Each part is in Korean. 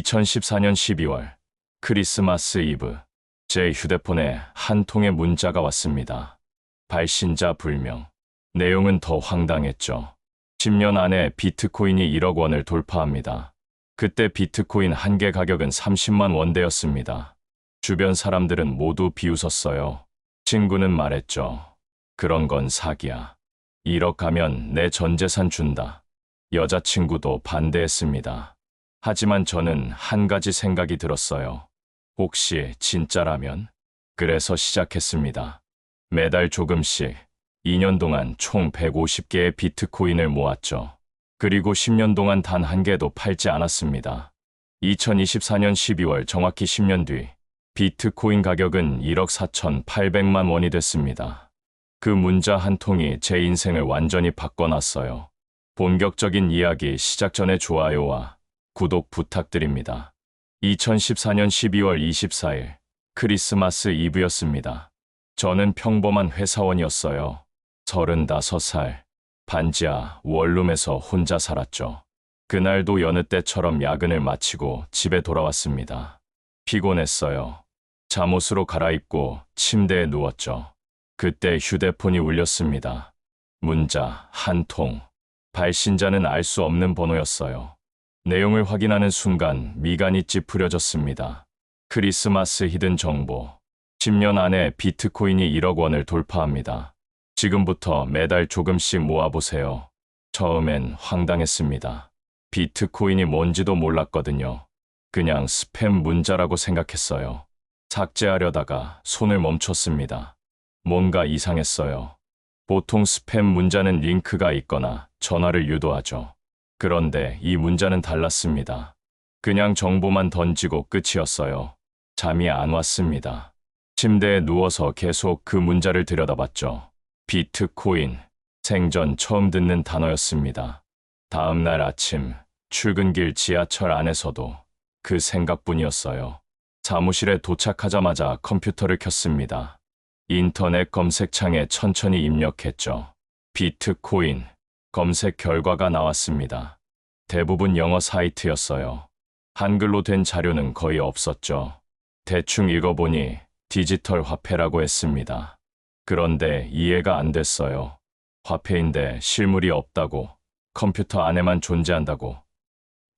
2014년 12월 크리스마스 이브, 제 휴대폰에 한 통의 문자가 왔습니다. 발신자 불명. 내용은 더 황당했죠. 10년 안에 비트코인이 1억 원을 돌파합니다. 그때 비트코인 한 개 가격은 30만 원대였습니다. 주변 사람들은 모두 비웃었어요. 친구는 말했죠. 그런 건 사기야. 1억 가면 내 전 재산 준다. 여자친구도 반대했습니다. 하지만 저는 한 가지 생각이 들었어요. 혹시 진짜라면? 그래서 시작했습니다. 매달 조금씩 2년 동안 총 150개의 비트코인을 모았죠. 그리고 10년 동안 단 한 개도 팔지 않았습니다. 2024년 12월 정확히 10년 뒤 비트코인 가격은 1억 4,800만 원이 됐습니다. 그 문자 한 통이 제 인생을 완전히 바꿔놨어요. 본격적인 이야기 시작 전에 좋아요와 구독 부탁드립니다. 2014년 12월 24일 크리스마스 이브였습니다. 저는 평범한 회사원이었어요. 35살, 반지하 원룸에서 혼자 살았죠. 그날도 여느 때처럼 야근을 마치고 집에 돌아왔습니다. 피곤했어요. 잠옷으로 갈아입고 침대에 누웠죠. 그때 휴대폰이 울렸습니다. 문자 한 통. 발신자는 알 수 없는 번호였어요. 내용을 확인하는 순간 미간이 찌푸려졌습니다. 크리스마스 히든 정보. 10년 안에 비트코인이 1억 원을 돌파합니다. 지금부터 매달 조금씩 모아보세요. 처음엔 황당했습니다. 비트코인이 뭔지도 몰랐거든요. 그냥 스팸 문자라고 생각했어요. 삭제하려다가 손을 멈췄습니다. 뭔가 이상했어요. 보통 스팸 문자는 링크가 있거나 전화를 유도하죠. 그런데 이 문자는 달랐습니다. 그냥 정보만 던지고 끝이었어요. 잠이 안 왔습니다. 침대에 누워서 계속 그 문자를 들여다봤죠. 비트코인, 생전 처음 듣는 단어였습니다. 다음 날 아침, 출근길 지하철 안에서도 그 생각뿐이었어요. 사무실에 도착하자마자 컴퓨터를 켰습니다. 인터넷 검색창에 천천히 입력했죠. 비트코인. 검색 결과가 나왔습니다. 대부분 영어 사이트였어요. 한글로 된 자료는 거의 없었죠. 대충 읽어보니 디지털 화폐라고 했습니다. 그런데 이해가 안 됐어요. 화폐인데 실물이 없다고, 컴퓨터 안에만 존재한다고.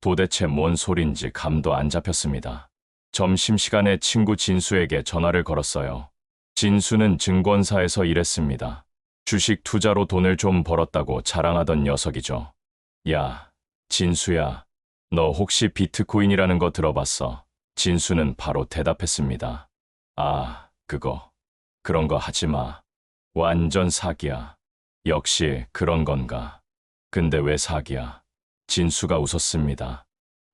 도대체 뭔 소린지 감도 안 잡혔습니다. 점심시간에 친구 진수에게 전화를 걸었어요. 진수는 증권사에서 일했습니다. 주식 투자로 돈을 좀 벌었다고 자랑하던 녀석이죠. 야, 진수야, 너 혹시 비트코인이라는 거 들어봤어? 진수는 바로 대답했습니다. 아, 그런 거 하지 마. 완전 사기야. 역시 그런 건가. 근데 왜 사기야? 진수가 웃었습니다.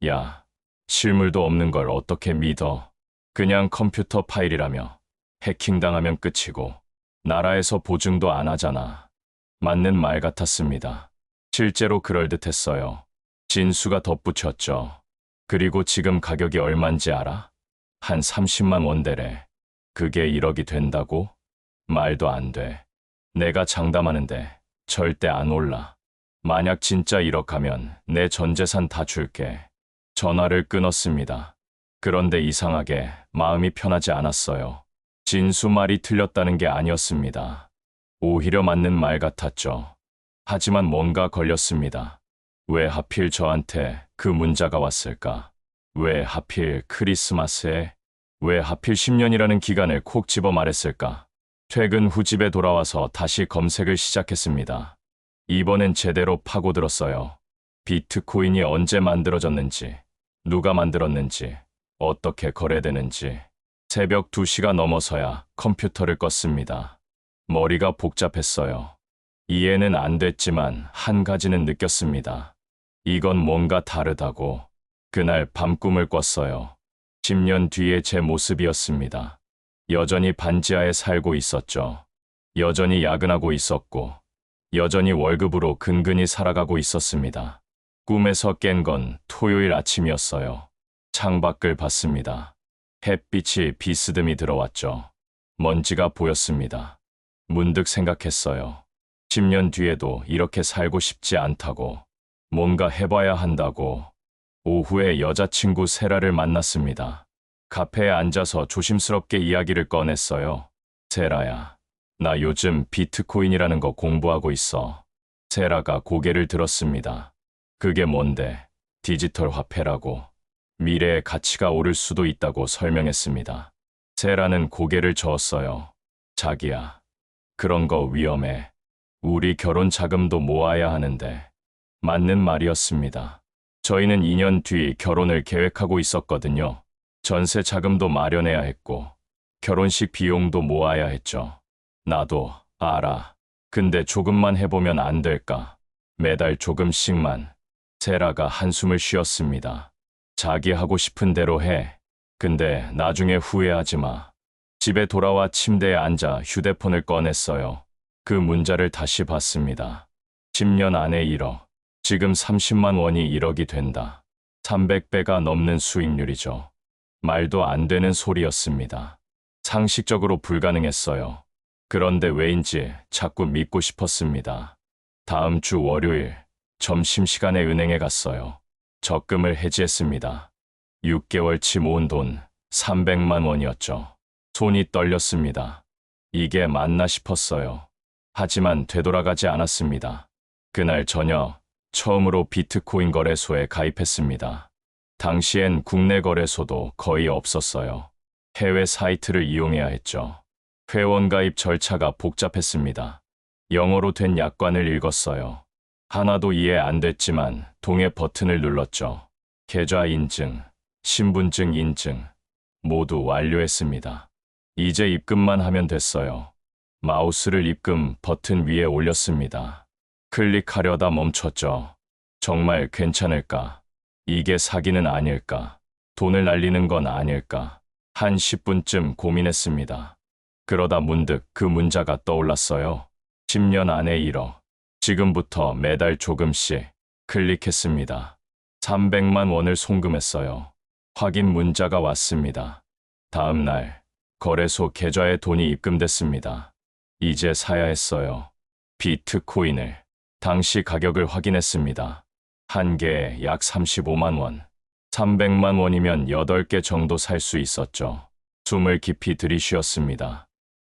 야, 실물도 없는 걸 어떻게 믿어? 그냥 컴퓨터 파일이라며. 해킹당하면 끝이고. 나라에서 보증도 안 하잖아. 맞는 말 같았습니다. 실제로 그럴듯했어요. 진수가 덧붙였죠. 그리고 지금 가격이 얼만지 알아? 한 30만 원대래. 그게 1억이 된다고? 말도 안 돼. 내가 장담하는데 절대 안 올라. 만약 진짜 1억 가면 내 전 재산 다 줄게. 전화를 끊었습니다. 그런데 이상하게 마음이 편하지 않았어요. 진수 말이 틀렸다는 게 아니었습니다. 오히려 맞는 말 같았죠. 하지만 뭔가 걸렸습니다. 왜 하필 저한테 그 문자가 왔을까? 왜 하필 크리스마스에? 왜 하필 10년이라는 기간을 콕 집어 말했을까? 퇴근 후 집에 돌아와서 다시 검색을 시작했습니다. 이번엔 제대로 파고들었어요. 비트코인이 언제 만들어졌는지, 누가 만들었는지, 어떻게 거래되는지. 새벽 2시가 넘어서야 컴퓨터를 껐습니다. 머리가 복잡했어요. 이해는 안 됐지만 한 가지는 느꼈습니다. 이건 뭔가 다르다고. 그날 밤 꿈을 꿨어요. 10년 뒤의 제 모습이었습니다. 여전히 반지하에 살고 있었죠. 여전히 야근하고 있었고, 여전히 월급으로 근근히 살아가고 있었습니다. 꿈에서 깬 건 토요일 아침이었어요. 창밖을 봤습니다. 햇빛이 비스듬히 들어왔죠. 먼지가 보였습니다. 문득 생각했어요. 10년 뒤에도 이렇게 살고 싶지 않다고. 뭔가 해봐야 한다고. 오후에 여자친구 세라를 만났습니다. 카페에 앉아서 조심스럽게 이야기를 꺼냈어요. 세라야, 나 요즘 비트코인이라는 거 공부하고 있어. 세라가 고개를 들었습니다. 그게 뭔데? 디지털 화폐라고. 미래의 가치가 오를 수도 있다고 설명했습니다. 세라는 고개를 저었어요. 자기야, 그런 거 위험해. 우리 결혼 자금도 모아야 하는데. 맞는 말이었습니다. 저희는 2년 뒤 결혼을 계획하고 있었거든요. 전세 자금도 마련해야 했고, 결혼식 비용도 모아야 했죠. 나도 알아. 근데 조금만 해보면 안 될까? 매달 조금씩만. 세라가 한숨을 쉬었습니다. 자기 하고 싶은 대로 해. 근데 나중에 후회하지 마. 집에 돌아와 침대에 앉아 휴대폰을 꺼냈어요. 그 문자를 다시 봤습니다. 10년 안에 1억. 지금 30만 원이 1억이 된다. 300배가 넘는 수익률이죠. 말도 안 되는 소리였습니다. 상식적으로 불가능했어요. 그런데 왜인지 자꾸 믿고 싶었습니다. 다음 주 월요일 점심시간에 은행에 갔어요. 적금을 해지했습니다. 6개월치 모은 돈 300만 원이었죠. 손이 떨렸습니다. 이게 맞나 싶었어요. 하지만 되돌아가지 않았습니다. 그날 저녁 처음으로 비트코인 거래소에 가입했습니다. 당시엔 국내 거래소도 거의 없었어요. 해외 사이트를 이용해야 했죠. 회원 가입 절차가 복잡했습니다. 영어로 된 약관을 읽었어요. 하나도 이해 안 됐지만 동의 버튼을 눌렀죠. 계좌 인증, 신분증 인증 모두 완료했습니다. 이제 입금만 하면 됐어요. 마우스를 입금 버튼 위에 올렸습니다. 클릭하려다 멈췄죠. 정말 괜찮을까? 이게 사기는 아닐까? 돈을 날리는 건 아닐까? 한 10분쯤 고민했습니다. 그러다 문득 그 문자가 떠올랐어요. 10년 안에 1억. 지금부터 매달 조금씩. 클릭했습니다. 300만 원을 송금했어요. 확인 문자가 왔습니다. 다음 날 거래소 계좌에 돈이 입금됐습니다. 이제 사야 했어요. 비트코인을. 당시 가격을 확인했습니다. 한 개에 약 35만 원. 300만 원이면 8개 정도 살 수 있었죠. 숨을 깊이 들이쉬었습니다.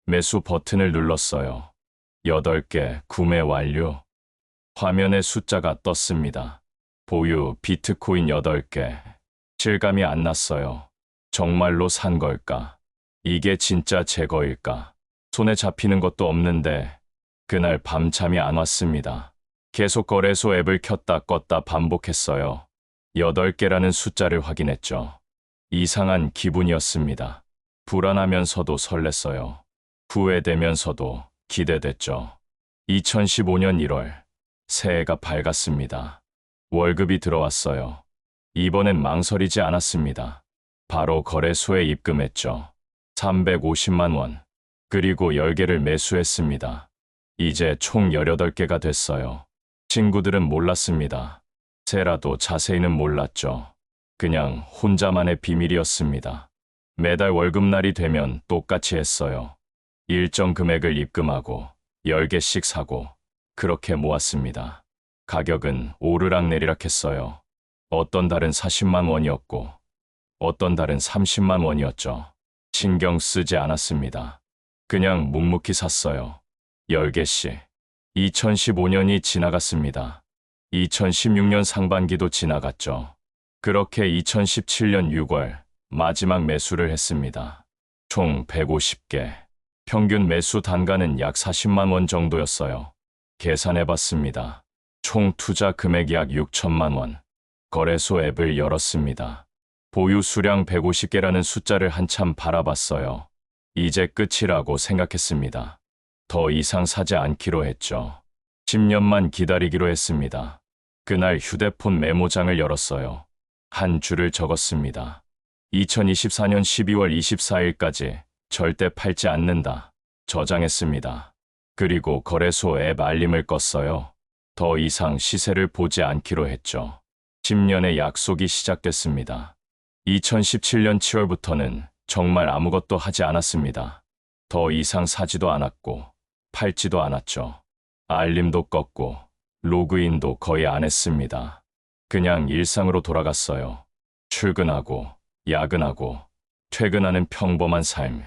매수 버튼을 눌렀어요. 8개 구매 완료. 화면에 숫자가 떴습니다. 보유 비트코인 8개. 실감이 안 났어요. 정말로 산 걸까? 이게 진짜 제 거일까? 손에 잡히는 것도 없는데 그날 밤 잠이 안 왔습니다. 계속 거래소 앱을 켰다 껐다 반복했어요. 8개라는 숫자를 확인했죠. 이상한 기분이었습니다. 불안하면서도 설렜어요. 후회되면서도 기대됐죠. 2015년 1월, 새해가 밝았습니다. 월급이 들어왔어요. 이번엔 망설이지 않았습니다. 바로 거래소에 입금했죠. 350만 원. 그리고 10개를 매수했습니다. 이제 총 18개가 됐어요. 친구들은 몰랐습니다. 세라도 자세히는 몰랐죠. 그냥 혼자만의 비밀이었습니다. 매달 월급날이 되면 똑같이 했어요. 일정 금액을 입금하고 10개씩 사고 그렇게 모았습니다. 가격은 오르락내리락 했어요. 어떤 달은 40만 원이었고 어떤 달은 30만 원이었죠. 신경 쓰지 않았습니다. 그냥 묵묵히 샀어요. 10개씩. 2015년이 지나갔습니다. 2016년 상반기도 지나갔죠. 그렇게 2017년 6월 마지막 매수를 했습니다. 총 150개. 평균 매수 단가는 약 40만 원 정도였어요. 계산해봤습니다. 총 투자 금액 약 6천만 원. 거래소 앱을 열었습니다. 보유 수량 150개라는 숫자를 한참 바라봤어요. 이제 끝이라고 생각했습니다. 더 이상 사지 않기로 했죠. 10년만 기다리기로 했습니다. 그날 휴대폰 메모장을 열었어요. 한 줄을 적었습니다. 2024년 12월 24일까지 절대 팔지 않는다. 저장했습니다. 그리고 거래소 앱 알림을 껐어요. 더 이상 시세를 보지 않기로 했죠. 10년의 약속이 시작됐습니다. 2017년 7월부터는 정말 아무것도 하지 않았습니다. 더 이상 사지도 않았고 팔지도 않았죠. 알림도 껐고 로그인도 거의 안 했습니다. 그냥 일상으로 돌아갔어요. 출근하고, 야근하고, 퇴근하는 평범한 삶.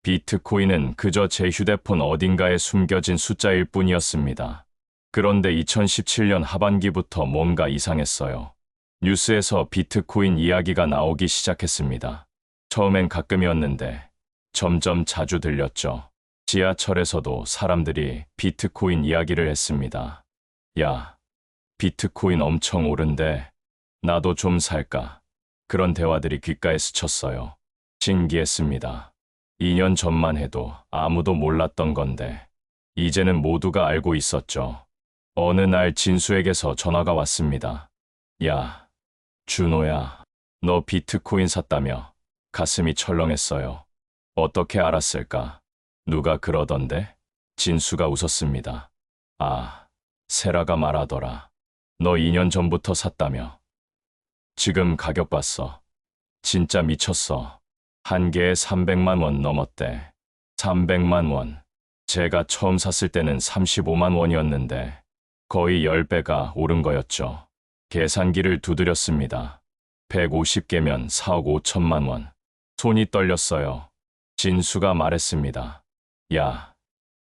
비트코인은 그저 제 휴대폰 어딘가에 숨겨진 숫자일 뿐이었습니다. 그런데 2017년 하반기부터 뭔가 이상했어요. 뉴스에서 비트코인 이야기가 나오기 시작했습니다. 처음엔 가끔이었는데 점점 자주 들렸죠. 지하철에서도 사람들이 비트코인 이야기를 했습니다. 야, 비트코인 엄청 오른데 나도 좀 살까? 그런 대화들이 귓가에 스쳤어요. 신기했습니다. 2년 전만 해도 아무도 몰랐던 건데 이제는 모두가 알고 있었죠. 어느 날 진수에게서 전화가 왔습니다. 야, 준호야, 너 비트코인 샀다며? 가슴이 철렁했어요. 어떻게 알았을까? 누가 그러던데? 진수가 웃었습니다. 아, 세라가 말하더라. 너 2년 전부터 샀다며? 지금 가격 봤어. 진짜 미쳤어. 한 개에 300만 원 넘었대. 300만 원. 제가 처음 샀을 때는 35만 원이었는데 거의 10배가 오른 거였죠. 계산기를 두드렸습니다. 150개면 4억 5천만 원. 손이 떨렸어요. 진수가 말했습니다. 야,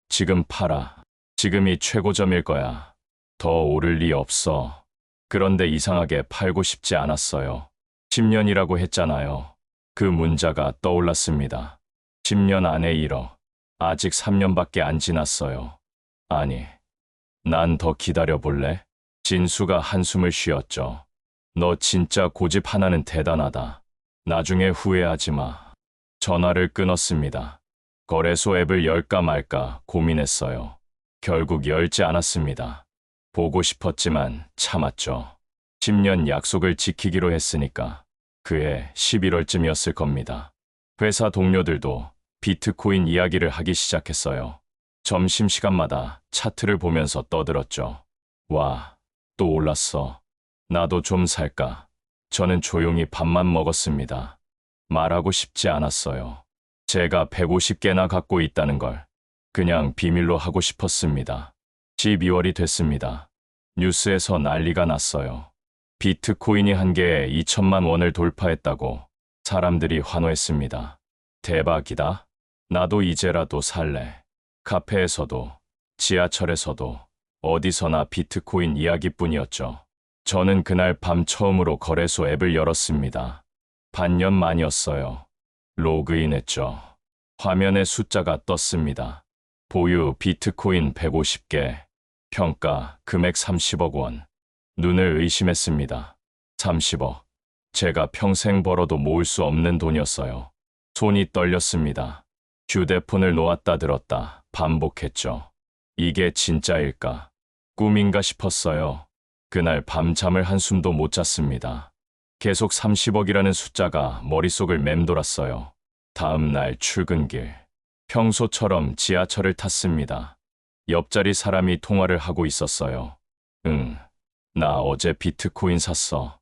지금 팔아. 지금이 최고점일 거야. 더 오를 리 없어. 그런데 이상하게 팔고 싶지 않았어요. 10년이라고 했잖아요. 그 문자가 떠올랐습니다. 10년 안에 1억. 아직 3년밖에 안 지났어요. 아니, 난 더 기다려 볼래? 진수가 한숨을 쉬었죠. 너 진짜 고집 하나는 대단하다. 나중에 후회하지 마. 전화를 끊었습니다. 거래소 앱을 열까 말까 고민했어요. 결국 열지 않았습니다. 보고 싶었지만 참았죠. 10년 약속을 지키기로 했으니까. 그해 11월쯤이었을 겁니다. 회사 동료들도 비트코인 이야기를 하기 시작했어요. 점심시간마다 차트를 보면서 떠들었죠. 와, 또 올랐어. 나도 좀 살까. 저는 조용히 밥만 먹었습니다. 말하고 싶지 않았어요. 제가 150개나 갖고 있다는 걸 그냥 비밀로 하고 싶었습니다. 12월이 됐습니다. 뉴스에서 난리가 났어요. 비트코인이 한 개에 2천만 원을 돌파했다고 사람들이 환호했습니다. 대박이다. 나도 이제라도 살래. 카페에서도, 지하철에서도, 어디서나 비트코인 이야기뿐이었죠. 저는 그날 밤 처음으로 거래소 앱을 열었습니다. 반년 만이었어요. 로그인했죠. 화면에 숫자가 떴습니다. 보유 비트코인 150개, 평가 금액 30억 원. 눈을 의심했습니다. 30억. 제가 평생 벌어도 모을 수 없는 돈이었어요. 손이 떨렸습니다. 휴대폰을 놓았다 들었다 반복했죠. 이게 진짜일까? 꿈인가 싶었어요. 그날 밤잠을 한숨도 못 잤습니다. 계속 30억이라는 숫자가 머릿속을 맴돌았어요. 다음 날 출근길. 평소처럼 지하철을 탔습니다. 옆자리 사람이 통화를 하고 있었어요. 응, 나 어제 비트코인 샀어.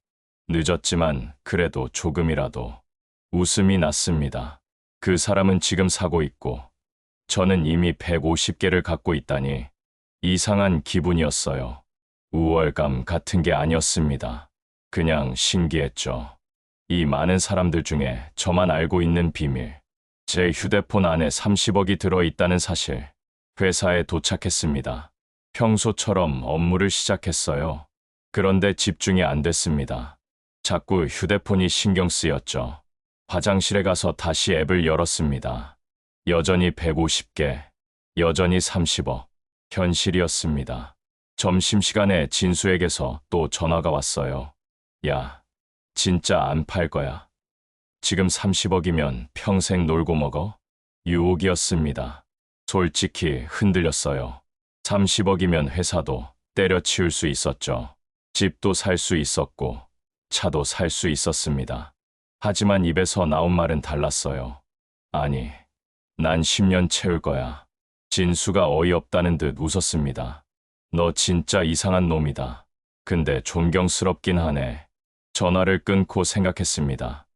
늦었지만 그래도 조금이라도. 웃음이 났습니다. 그 사람은 지금 사고 있고 저는 이미 150개를 갖고 있다니 이상한 기분이었어요. 우월감 같은 게 아니었습니다. 그냥 신기했죠. 이 많은 사람들 중에 저만 알고 있는 비밀. 제 휴대폰 안에 30억이 들어있다는 사실. 회사에 도착했습니다. 평소처럼 업무를 시작했어요. 그런데 집중이 안 됐습니다. 자꾸 휴대폰이 신경 쓰였죠. 화장실에 가서 다시 앱을 열었습니다. 여전히 150개, 여전히 30억. 현실이었습니다. 점심시간에 진수에게서 또 전화가 왔어요. 야, 진짜 안 팔 거야. 지금 30억이면 평생 놀고 먹어? 유혹이었습니다. 솔직히 흔들렸어요. 30억이면 회사도 때려치울 수 있었죠. 집도 살 수 있었고 차도 살 수 있었습니다. 하지만 입에서 나온 말은 달랐어요. 아니, 난 10년 채울 거야. 진수가 어이없다는 듯 웃었습니다. 너 진짜 이상한 놈이다. 근데 존경스럽긴 하네. 전화를 끊고 생각했습니다.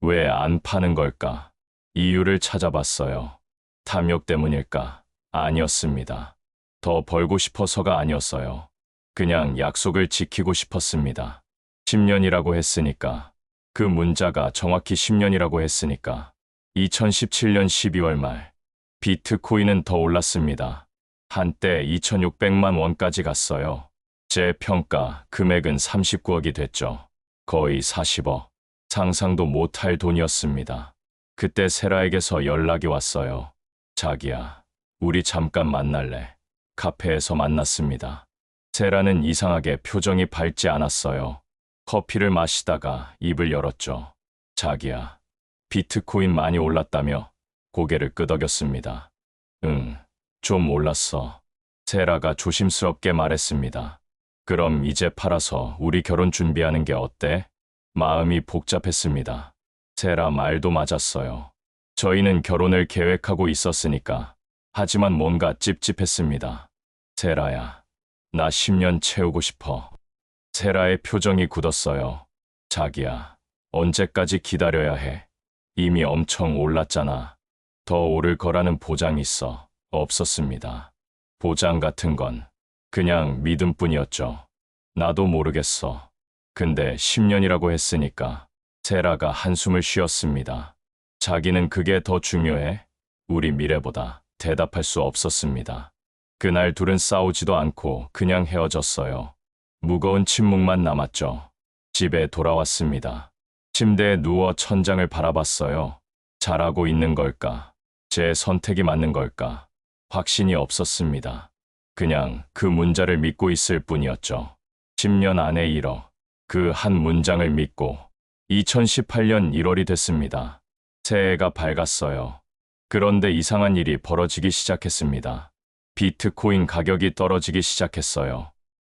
왜 안 파는 걸까? 이유를 찾아봤어요. 탐욕 때문일까? 아니었습니다. 더 벌고 싶어서가 아니었어요. 그냥 약속을 지키고 싶었습니다. 10년이라고 했으니까. 그 문자가 정확히 10년이라고 했으니까. 2017년 12월 말 비트코인은 더 올랐습니다. 한때 2,600만 원까지 갔어요. 제 평가 금액은 39억이 됐죠. 거의 40억. 상상도 못할 돈이었습니다. 그때 세라에게서 연락이 왔어요. 자기야, 우리 잠깐 만날래. 카페에서 만났습니다. 세라는 이상하게 표정이 밝지 않았어요. 커피를 마시다가 입을 열었죠. 자기야, 비트코인 많이 올랐다며? 고개를 끄덕였습니다. 응, 좀 올랐어. 세라가 조심스럽게 말했습니다. 그럼 이제 팔아서 우리 결혼 준비하는 게 어때? 마음이 복잡했습니다. 세라 말도 맞았어요. 저희는 결혼을 계획하고 있었으니까. 하지만 뭔가 찝찝했습니다. 세라야, 나 10년 채우고 싶어. 세라의 표정이 굳었어요. 자기야, 언제까지 기다려야 해? 이미 엄청 올랐잖아. 더 오를 거라는 보장 있어. 없었습니다. 보장 같은 건 그냥 믿음뿐이었죠. 나도 모르겠어. 근데 10년이라고 했으니까. 세라가 한숨을 쉬었습니다. 자기는 그게 더 중요해? 우리 미래보다. 대답할 수 없었습니다. 그날 둘은 싸우지도 않고 그냥 헤어졌어요. 무거운 침묵만 남았죠. 집에 돌아왔습니다. 침대에 누워 천장을 바라봤어요. 잘하고 있는 걸까? 제 선택이 맞는 걸까? 확신이 없었습니다. 그냥 그 문자를 믿고 있을 뿐이었죠. 10년 안에 1억. 그 한 문장을 믿고 2018년 1월이 됐습니다. 새해가 밝았어요. 그런데 이상한 일이 벌어지기 시작했습니다. 비트코인 가격이 떨어지기 시작했어요.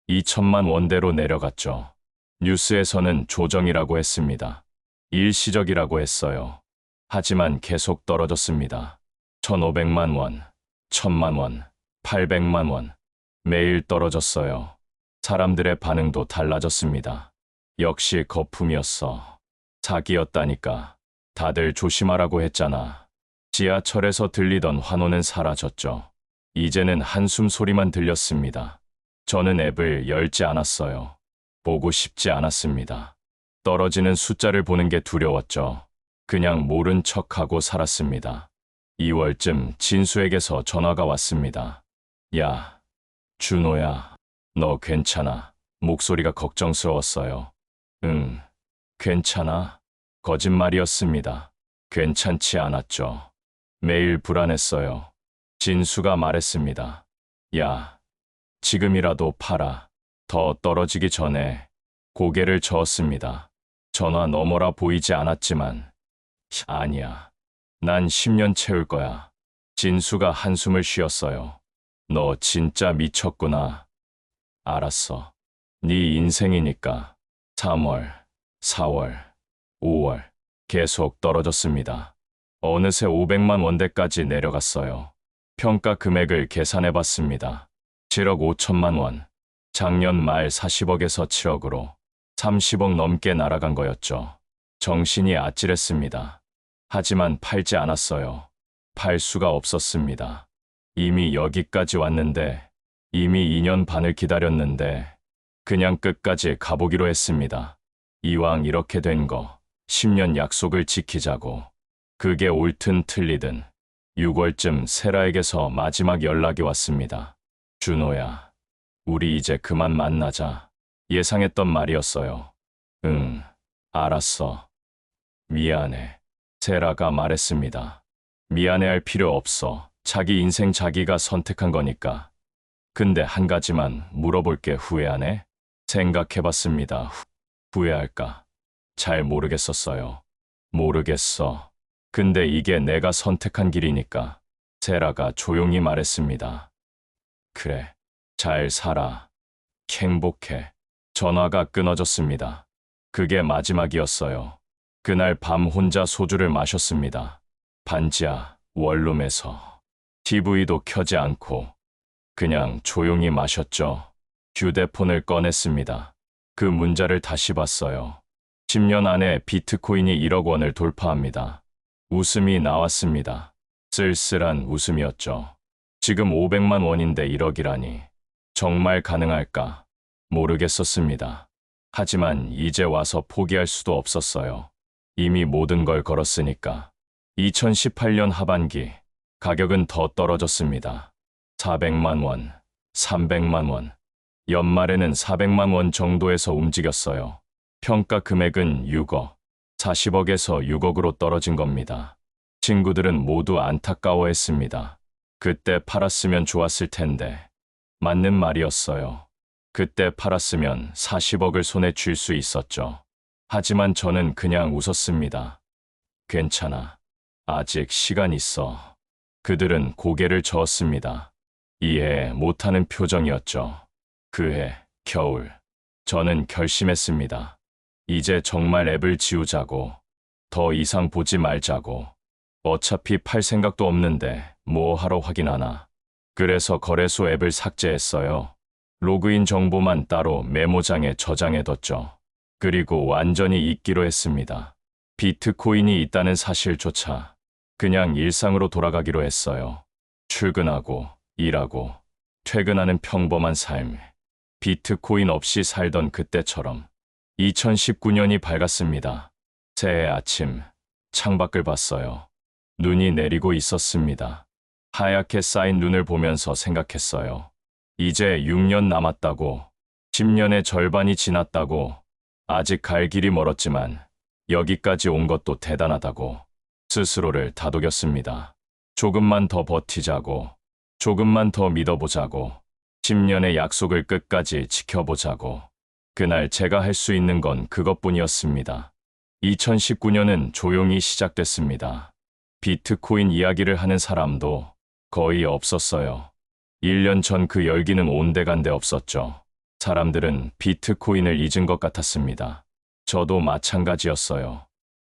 2천만 원대로 내려갔죠. 뉴스에서는 조정이라고 했습니다. 일시적이라고 했어요. 하지만 계속 떨어졌습니다. 1,500만 원, 1,000만 원, 800만 원. 매일 떨어졌어요. 사람들의 반응도 달라졌습니다. 역시 거품이었어. 사기였다니까. 다들 조심하라고 했잖아. 지하철에서 들리던 환호는 사라졌죠. 이제는 한숨 소리만 들렸습니다. 저는 앱을 열지 않았어요. 보고 싶지 않았습니다. 떨어지는 숫자를 보는 게 두려웠죠. 그냥 모른 척하고 살았습니다. 2월쯤 진수에게서 전화가 왔습니다. 야, 준호야, 너 괜찮아? 목소리가 걱정스러웠어요. 응, 괜찮아. 거짓말이었습니다. 괜찮지 않았죠. 매일 불안했어요. 진수가 말했습니다. 야, 지금이라도 팔아. 더 떨어지기 전에. 고개를 저었습니다. 전화 너머라 보이지 않았지만 아니야. 난 10년 채울 거야. 진수가 한숨을 쉬었어요. 너 진짜 미쳤구나. 알았어. 네 인생이니까. 3월, 4월, 5월 계속 떨어졌습니다. 어느새 500만 원대까지 내려갔어요. 평가 금액을 계산해 봤습니다. 7억 5천만 원. 작년 말 40억에서 7억으로 30억 넘게 날아간 거였죠. 정신이 아찔했습니다. 하지만 팔지 않았어요. 팔 수가 없었습니다. 이미 여기까지 왔는데, 이미 2년 반을 기다렸는데, 그냥 끝까지 가보기로 했습니다. 이왕 이렇게 된 거, 10년 약속을 지키자고. 그게 옳든 틀리든 6월쯤 세라에게서 마지막 연락이 왔습니다. 준호야, 우리 이제 그만 만나자. 예상했던 말이었어요. 응, 알았어. 미안해. 세라가 말했습니다. 미안해할 필요 없어. 자기 인생 자기가 선택한 거니까. 근데 한 가지만 물어볼게. 후회하네? 생각해봤습니다. 후회할까? 잘 모르겠었어요. 모르겠어. 근데 이게 내가 선택한 길이니까. 세라가 조용히 말했습니다. 그래, 잘 살아. 행복해. 전화가 끊어졌습니다. 그게 마지막이었어요. 그날 밤 혼자 소주를 마셨습니다. 반지하 원룸에서. TV도 켜지 않고 그냥 조용히 마셨죠. 휴대폰을 꺼냈습니다. 그 문자를 다시 봤어요. 10년 안에 비트코인이 1억 원을 돌파합니다. 웃음이 나왔습니다. 쓸쓸한 웃음이었죠. 지금 500만 원인데 1억이라니. 정말 가능할까? 모르겠었습니다. 하지만 이제 와서 포기할 수도 없었어요. 이미 모든 걸 걸었으니까. 2018년 하반기 가격은 더 떨어졌습니다. 400만 원, 300만 원. 연말에는 400만 원 정도에서 움직였어요. 평가 금액은 6억, 40억에서 6억으로 떨어진 겁니다. 친구들은 모두 안타까워했습니다. 그때 팔았으면 좋았을 텐데. 맞는 말이었어요. 그때 팔았으면 40억을 손에 쥘 수 있었죠. 하지만 저는 그냥 웃었습니다. 괜찮아. 아직 시간 있어. 그들은 고개를 저었습니다. 이해 못하는 표정이었죠. 그해 겨울, 저는 결심했습니다. 이제 정말 앱을 지우자고, 더 이상 보지 말자고. 어차피 팔 생각도 없는데 뭐 하러 확인하나. 그래서 거래소 앱을 삭제했어요. 로그인 정보만 따로 메모장에 저장해뒀죠. 그리고 완전히 잊기로 했습니다. 비트코인이 있다는 사실조차 그냥 일상으로 돌아가기로 했어요. 출근하고, 일하고, 퇴근하는 평범한 삶. 비트코인 없이 살던 그때처럼. 2019년이 밝았습니다. 새해 아침, 창밖을 봤어요. 눈이 내리고 있었습니다. 하얗게 쌓인 눈을 보면서 생각했어요. 이제 6년 남았다고, 10년의 절반이 지났다고, 아직 갈 길이 멀었지만 여기까지 온 것도 대단하다고 스스로를 다독였습니다. 조금만 더 버티자고, 조금만 더 믿어보자고, 10년의 약속을 끝까지 지켜보자고. 그날 제가 할 수 있는 건 그것뿐이었습니다. 2019년은 조용히 시작됐습니다. 비트코인 이야기를 하는 사람도 거의 없었어요. 1년 전 그 열기는 온데간데 없었죠. 사람들은 비트코인을 잊은 것 같았습니다. 저도 마찬가지였어요.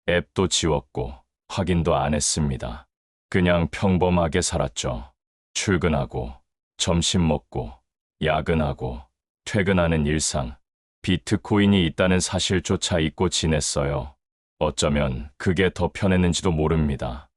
앱도 지웠고 확인도 안 했습니다. 그냥 평범하게 살았죠. 출근하고, 점심 먹고, 야근하고, 퇴근하는 일상. 비트코인이 있다는 사실조차 잊고 지냈어요. 어쩌면 그게 더 편했는지도 모릅니다.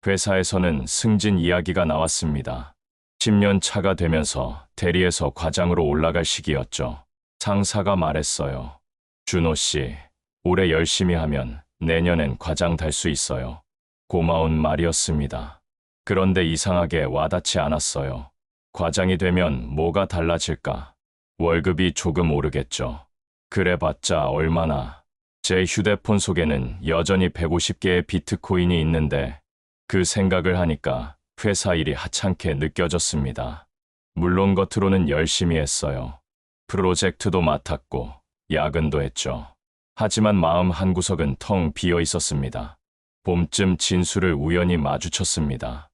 회사에서는 승진 이야기가 나왔습니다. 10년 차가 되면서 대리에서 과장으로 올라갈 시기였죠. 상사가 말했어요. 준호 씨, 올해 열심히 하면 내년엔 과장 달 수 있어요. 고마운 말이었습니다. 그런데 이상하게 와닿지 않았어요. 과장이 되면 뭐가 달라질까? 월급이 조금 오르겠죠. 그래봤자 얼마나. 제 휴대폰 속에는 여전히 150개의 비트코인이 있는데 그 생각을 하니까 회사 일이 하찮게 느껴졌습니다. 물론 겉으로는 열심히 했어요. 프로젝트도 맡았고 야근도 했죠. 하지만 마음 한구석은 텅 비어 있었습니다. 봄쯤 진수를 우연히 마주쳤습니다.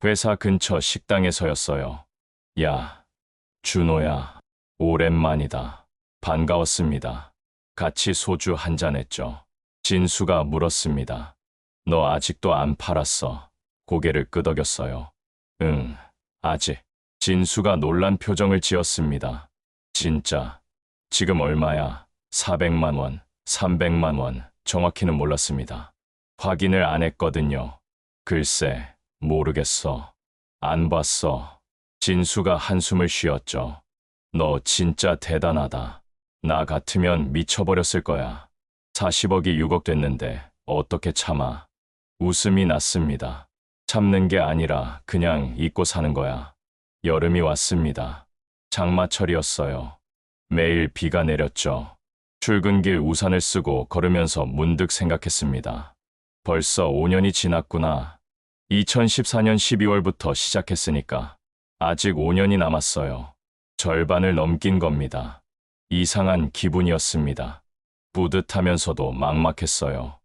회사 근처 식당에서였어요. 야, 준호야, 오랜만이다. 반가웠습니다. 같이 소주 한잔 했죠. 진수가 물었습니다. 너 아직도 안 팔았어? 고개를 끄덕였어요. 응, 아직. 진수가 놀란 표정을 지었습니다. 진짜. 지금 얼마야? 400만 원, 300만 원, 정확히는 몰랐습니다. 확인을 안 했거든요. 글쎄, 모르겠어. 안 봤어. 진수가 한숨을 쉬었죠. 너 진짜 대단하다. 나 같으면 미쳐버렸을 거야. 40억이 6억 됐는데 어떻게 참아. 웃음이 났습니다. 참는 게 아니라 그냥 잊고 사는 거야. 여름이 왔습니다. 장마철이었어요. 매일 비가 내렸죠. 출근길 우산을 쓰고 걸으면서 문득 생각했습니다. 벌써 5년이 지났구나. 2014년 12월부터 시작했으니까 아직 5년이 남았어요. 절반을 넘긴 겁니다. 이상한 기분이었습니다. 뿌듯하면서도 막막했어요.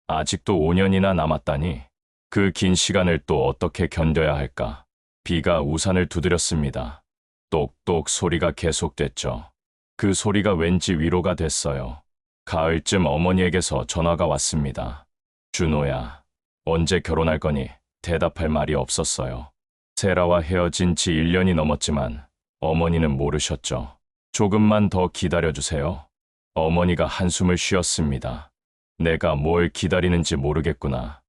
아직도 5년이나 남았다니. 그 긴 시간을 또 어떻게 견뎌야 할까? 비가 우산을 두드렸습니다. 똑똑 소리가 계속됐죠. 그 소리가 왠지 위로가 됐어요. 가을쯤 어머니에게서 전화가 왔습니다. 준호야, 언제 결혼할 거니? 대답할 말이 없었어요. 세라와 헤어진 지 1년이 넘었지만 어머니는 모르셨죠. 조금만 더 기다려주세요. 어머니가 한숨을 쉬었습니다. 내가 뭘 기다리는지 모르겠구나.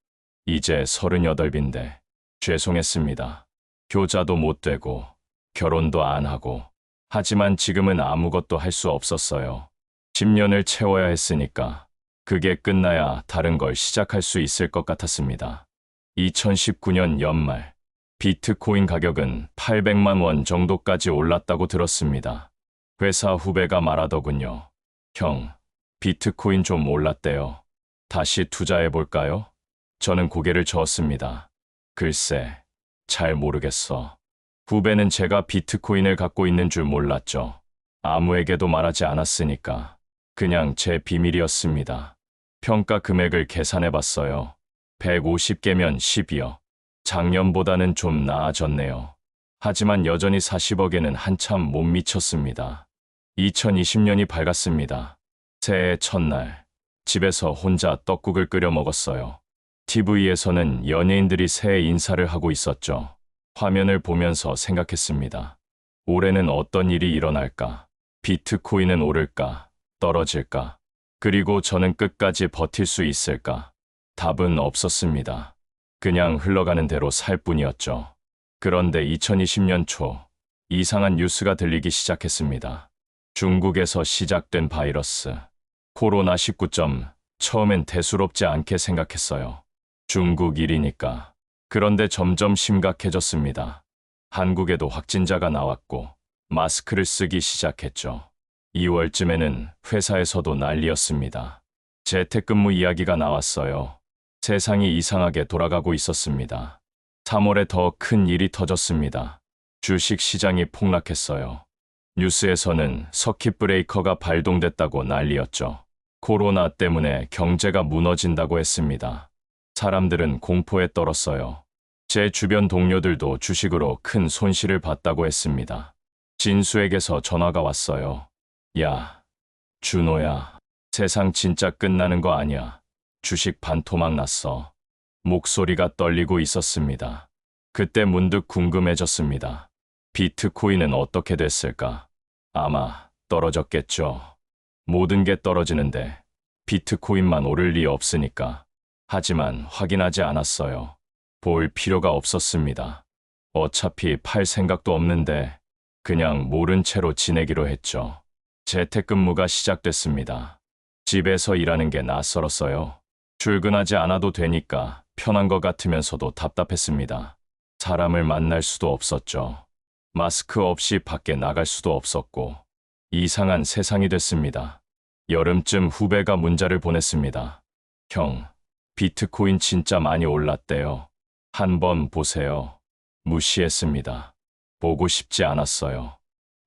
이제 38인데 죄송했습니다. 효자도 못 되고 결혼도 안 하고. 하지만 지금은 아무것도 할 수 없었어요. 10년을 채워야 했으니까 그게 끝나야 다른 걸 시작할 수 있을 것 같았습니다. 2019년 연말, 비트코인 가격은 800만 원 정도까지 올랐다고 들었습니다. 회사 후배가 말하더군요. 형, 비트코인 좀 올랐대요. 다시 투자해볼까요? 저는 고개를 저었습니다. 글쎄, 잘 모르겠어. 후배는 제가 비트코인을 갖고 있는 줄 몰랐죠. 아무에게도 말하지 않았으니까 그냥 제 비밀이었습니다. 평가 금액을 계산해봤어요. 150개면 10이요. 작년보다는 좀 나아졌네요. 하지만 여전히 40억에는 한참 못 미쳤습니다. 2020년이 밝았습니다. 새해 첫날, 집에서 혼자 떡국을 끓여 먹었어요. TV에서는 연예인들이 새해 인사를 하고 있었죠. 화면을 보면서 생각했습니다. 올해는 어떤 일이 일어날까? 비트코인은 오를까? 떨어질까? 그리고 저는 끝까지 버틸 수 있을까? 답은 없었습니다. 그냥 흘러가는 대로 살 뿐이었죠. 그런데 2020년 초, 이상한 뉴스가 들리기 시작했습니다. 중국에서 시작된 바이러스, 코로나19. 처음엔 대수롭지 않게 생각했어요. 중국 일이니까. 그런데 점점 심각해졌습니다. 한국에도 확진자가 나왔고 마스크를 쓰기 시작했죠. 2월쯤에는 회사에서도 난리였습니다. 재택근무 이야기가 나왔어요. 세상이 이상하게 돌아가고 있었습니다. 3월에 더 큰 일이 터졌습니다. 주식 시장이 폭락했어요. 뉴스에서는 서킷 브레이커가 발동됐다고 난리였죠. 코로나 때문에 경제가 무너진다고 했습니다. 사람들은 공포에 떨었어요. 제 주변 동료들도 주식으로 큰 손실을 봤다고 했습니다. 진수에게서 전화가 왔어요. 야, 준호야, 세상 진짜 끝나는 거 아니야. 주식 반토막 났어. 목소리가 떨리고 있었습니다. 그때 문득 궁금해졌습니다. 비트코인은 어떻게 됐을까? 아마 떨어졌겠죠. 모든 게 떨어지는데 비트코인만 오를 리 없으니까. 하지만 확인하지 않았어요. 볼 필요가 없었습니다. 어차피 팔 생각도 없는데 그냥 모른 채로 지내기로 했죠. 재택근무가 시작됐습니다. 집에서 일하는 게 낯설었어요. 출근하지 않아도 되니까 편한 것 같으면서도 답답했습니다. 사람을 만날 수도 없었죠. 마스크 없이 밖에 나갈 수도 없었고 이상한 세상이 됐습니다. 여름쯤 후배가 문자를 보냈습니다. 형, 비트코인 진짜 많이 올랐대요. 한번 보세요. 무시했습니다. 보고 싶지 않았어요.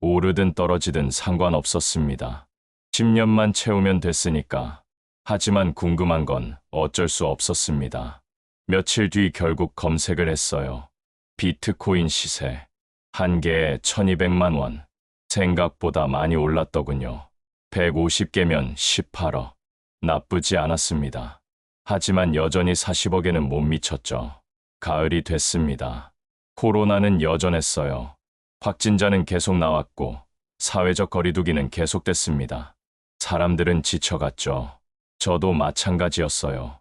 오르든 떨어지든 상관없었습니다. 10년만 채우면 됐으니까. 하지만 궁금한 건 어쩔 수 없었습니다. 며칠 뒤 결국 검색을 했어요. 비트코인 시세. 한 개에 1200만 원. 생각보다 많이 올랐더군요. 150개면 18억. 나쁘지 않았습니다. 하지만 여전히 40억에는 못 미쳤죠. 가을이 됐습니다. 코로나는 여전했어요. 확진자는 계속 나왔고 사회적 거리두기는 계속됐습니다. 사람들은 지쳐갔죠. 저도 마찬가지였어요.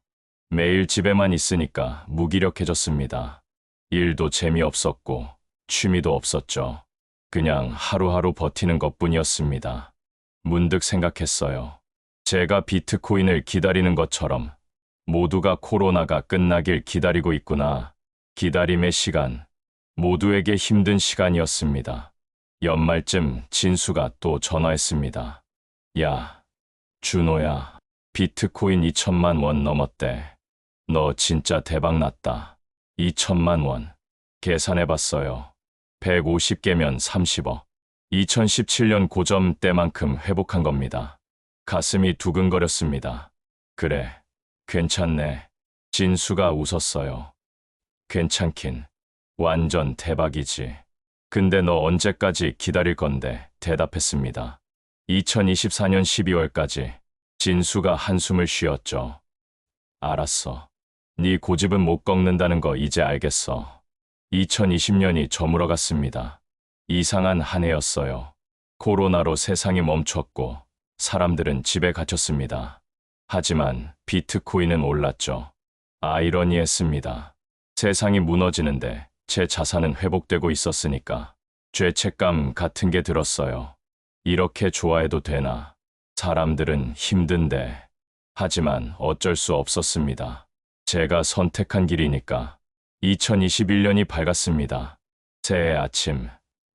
매일 집에만 있으니까 무기력해졌습니다. 일도 재미없었고 취미도 없었죠. 그냥 하루하루 버티는 것뿐이었습니다. 문득 생각했어요. 제가 비트코인을 기다리는 것처럼 모두가 코로나가 끝나길 기다리고 있구나. 기다림의 시간, 모두에게 힘든 시간이었습니다. 연말쯤 진수가 또 전화했습니다. 야, 준호야, 비트코인 2천만 원 넘었대. 너 진짜 대박 났다. 2천만 원. 계산해봤어요. 150개면 30억. 2017년 고점 때만큼 회복한 겁니다. 가슴이 두근거렸습니다. 그래, 괜찮네. 진수가 웃었어요. 괜찮긴. 완전 대박이지. 근데 너 언제까지 기다릴 건데? 대답했습니다. 2024년 12월까지. 진수가 한숨을 쉬었죠. 알았어. 네 고집은 못 꺾는다는 거 이제 알겠어. 2020년이 저물어갔습니다. 이상한 한 해였어요. 코로나로 세상이 멈췄고 사람들은 집에 갇혔습니다. 하지만 비트코인은 올랐죠. 아이러니했습니다. 세상이 무너지는데 제 자산은 회복되고 있었으니까 죄책감 같은 게 들었어요. 이렇게 좋아해도 되나? 사람들은 힘든데. 하지만 어쩔 수 없었습니다. 제가 선택한 길이니까. 2021년이 밝았습니다. 새해 아침,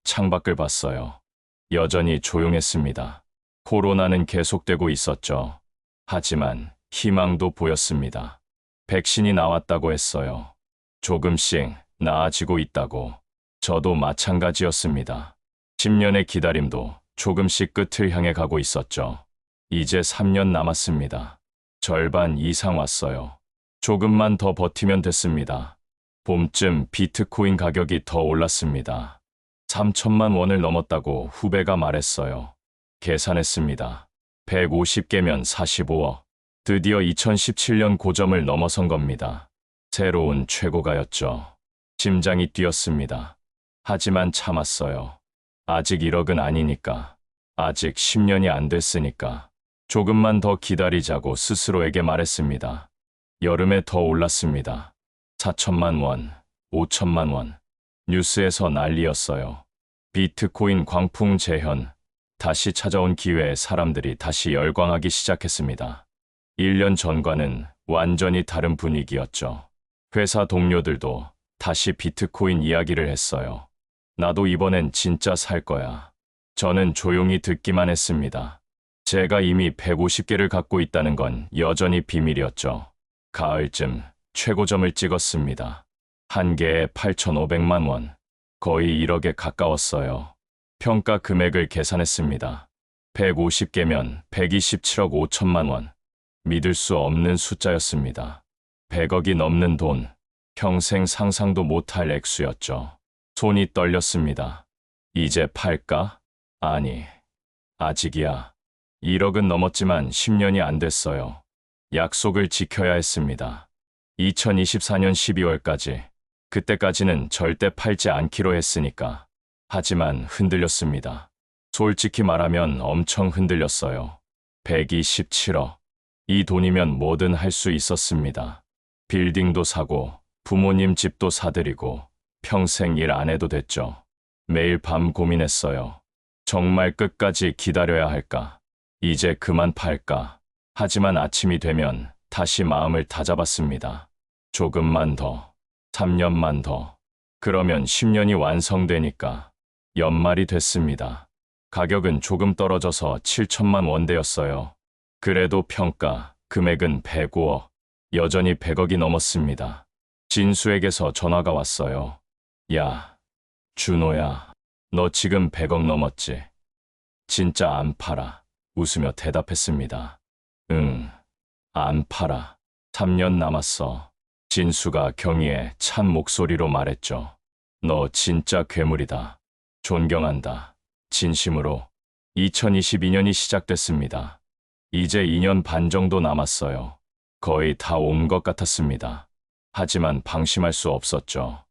창밖을 봤어요. 여전히 조용했습니다. 코로나는 계속되고 있었죠. 하지만 희망도 보였습니다. 백신이 나왔다고 했어요. 조금씩 나아지고 있다고. 저도 마찬가지였습니다. 10년의 기다림도 조금씩 끝을 향해 가고 있었죠. 이제 3년 남았습니다. 절반 이상 왔어요. 조금만 더 버티면 됐습니다. 봄쯤 비트코인 가격이 더 올랐습니다. 3천만 원을 넘었다고 후배가 말했어요. 계산했습니다. 150개면 45억. 드디어 2017년 고점을 넘어선 겁니다. 새로운 최고가였죠. 심장이 뛰었습니다. 하지만 참았어요. 아직 1억은 아니니까. 아직 10년이 안 됐으니까. 조금만 더 기다리자고 스스로에게 말했습니다. 여름에 더 올랐습니다. 4천만 원, 5천만 원. 뉴스에서 난리였어요. 비트코인 광풍 재현. 다시 찾아온 기회에 사람들이 다시 열광하기 시작했습니다. 1년 전과는 완전히 다른 분위기였죠. 회사 동료들도 다시 비트코인 이야기를 했어요. 나도 이번엔 진짜 살 거야. 저는 조용히 듣기만 했습니다. 제가 이미 150개를 갖고 있다는 건 여전히 비밀이었죠. 가을쯤 최고점을 찍었습니다. 한 개에 8,500만 원. 거의 1억에 가까웠어요. 평가 금액을 계산했습니다. 150개면 127억 5천만 원. 믿을 수 없는 숫자였습니다. 100억이 넘는 돈. 평생 상상도 못할 액수였죠. 손이 떨렸습니다. 이제 팔까? 아니, 아직이야. 1억은 넘었지만 10년이 안 됐어요. 약속을 지켜야 했습니다. 2024년 12월까지. 그때까지는 절대 팔지 않기로 했으니까. 하지만 흔들렸습니다. 솔직히 말하면 엄청 흔들렸어요. 127억. 이 돈이면 뭐든 할 수 있었습니다. 빌딩도 사고, 부모님 집도 사드리고, 평생 일 안 해도 됐죠. 매일 밤 고민했어요. 정말 끝까지 기다려야 할까? 이제 그만 팔까? 하지만 아침이 되면 다시 마음을 다잡았습니다. 조금만 더, 3년만 더. 그러면 10년이 완성되니까. 연말이 됐습니다. 가격은 조금 떨어져서 7천만 원대였어요. 그래도 평가, 금액은 105억. 여전히 100억이 넘었습니다. 진수에게서 전화가 왔어요. 야, 준호야. 너 지금 100억 넘었지? 진짜 안 팔아. 웃으며 대답했습니다. 응, 안 팔아. 3년 남았어. 진수가 경의에 찬 목소리로 말했죠. 너 진짜 괴물이다. 존경한다. 진심으로. 2022년이 시작됐습니다. 이제 2년 반 정도 남았어요. 거의 다 온 것 같았습니다. 하지만 방심할 수 없었죠.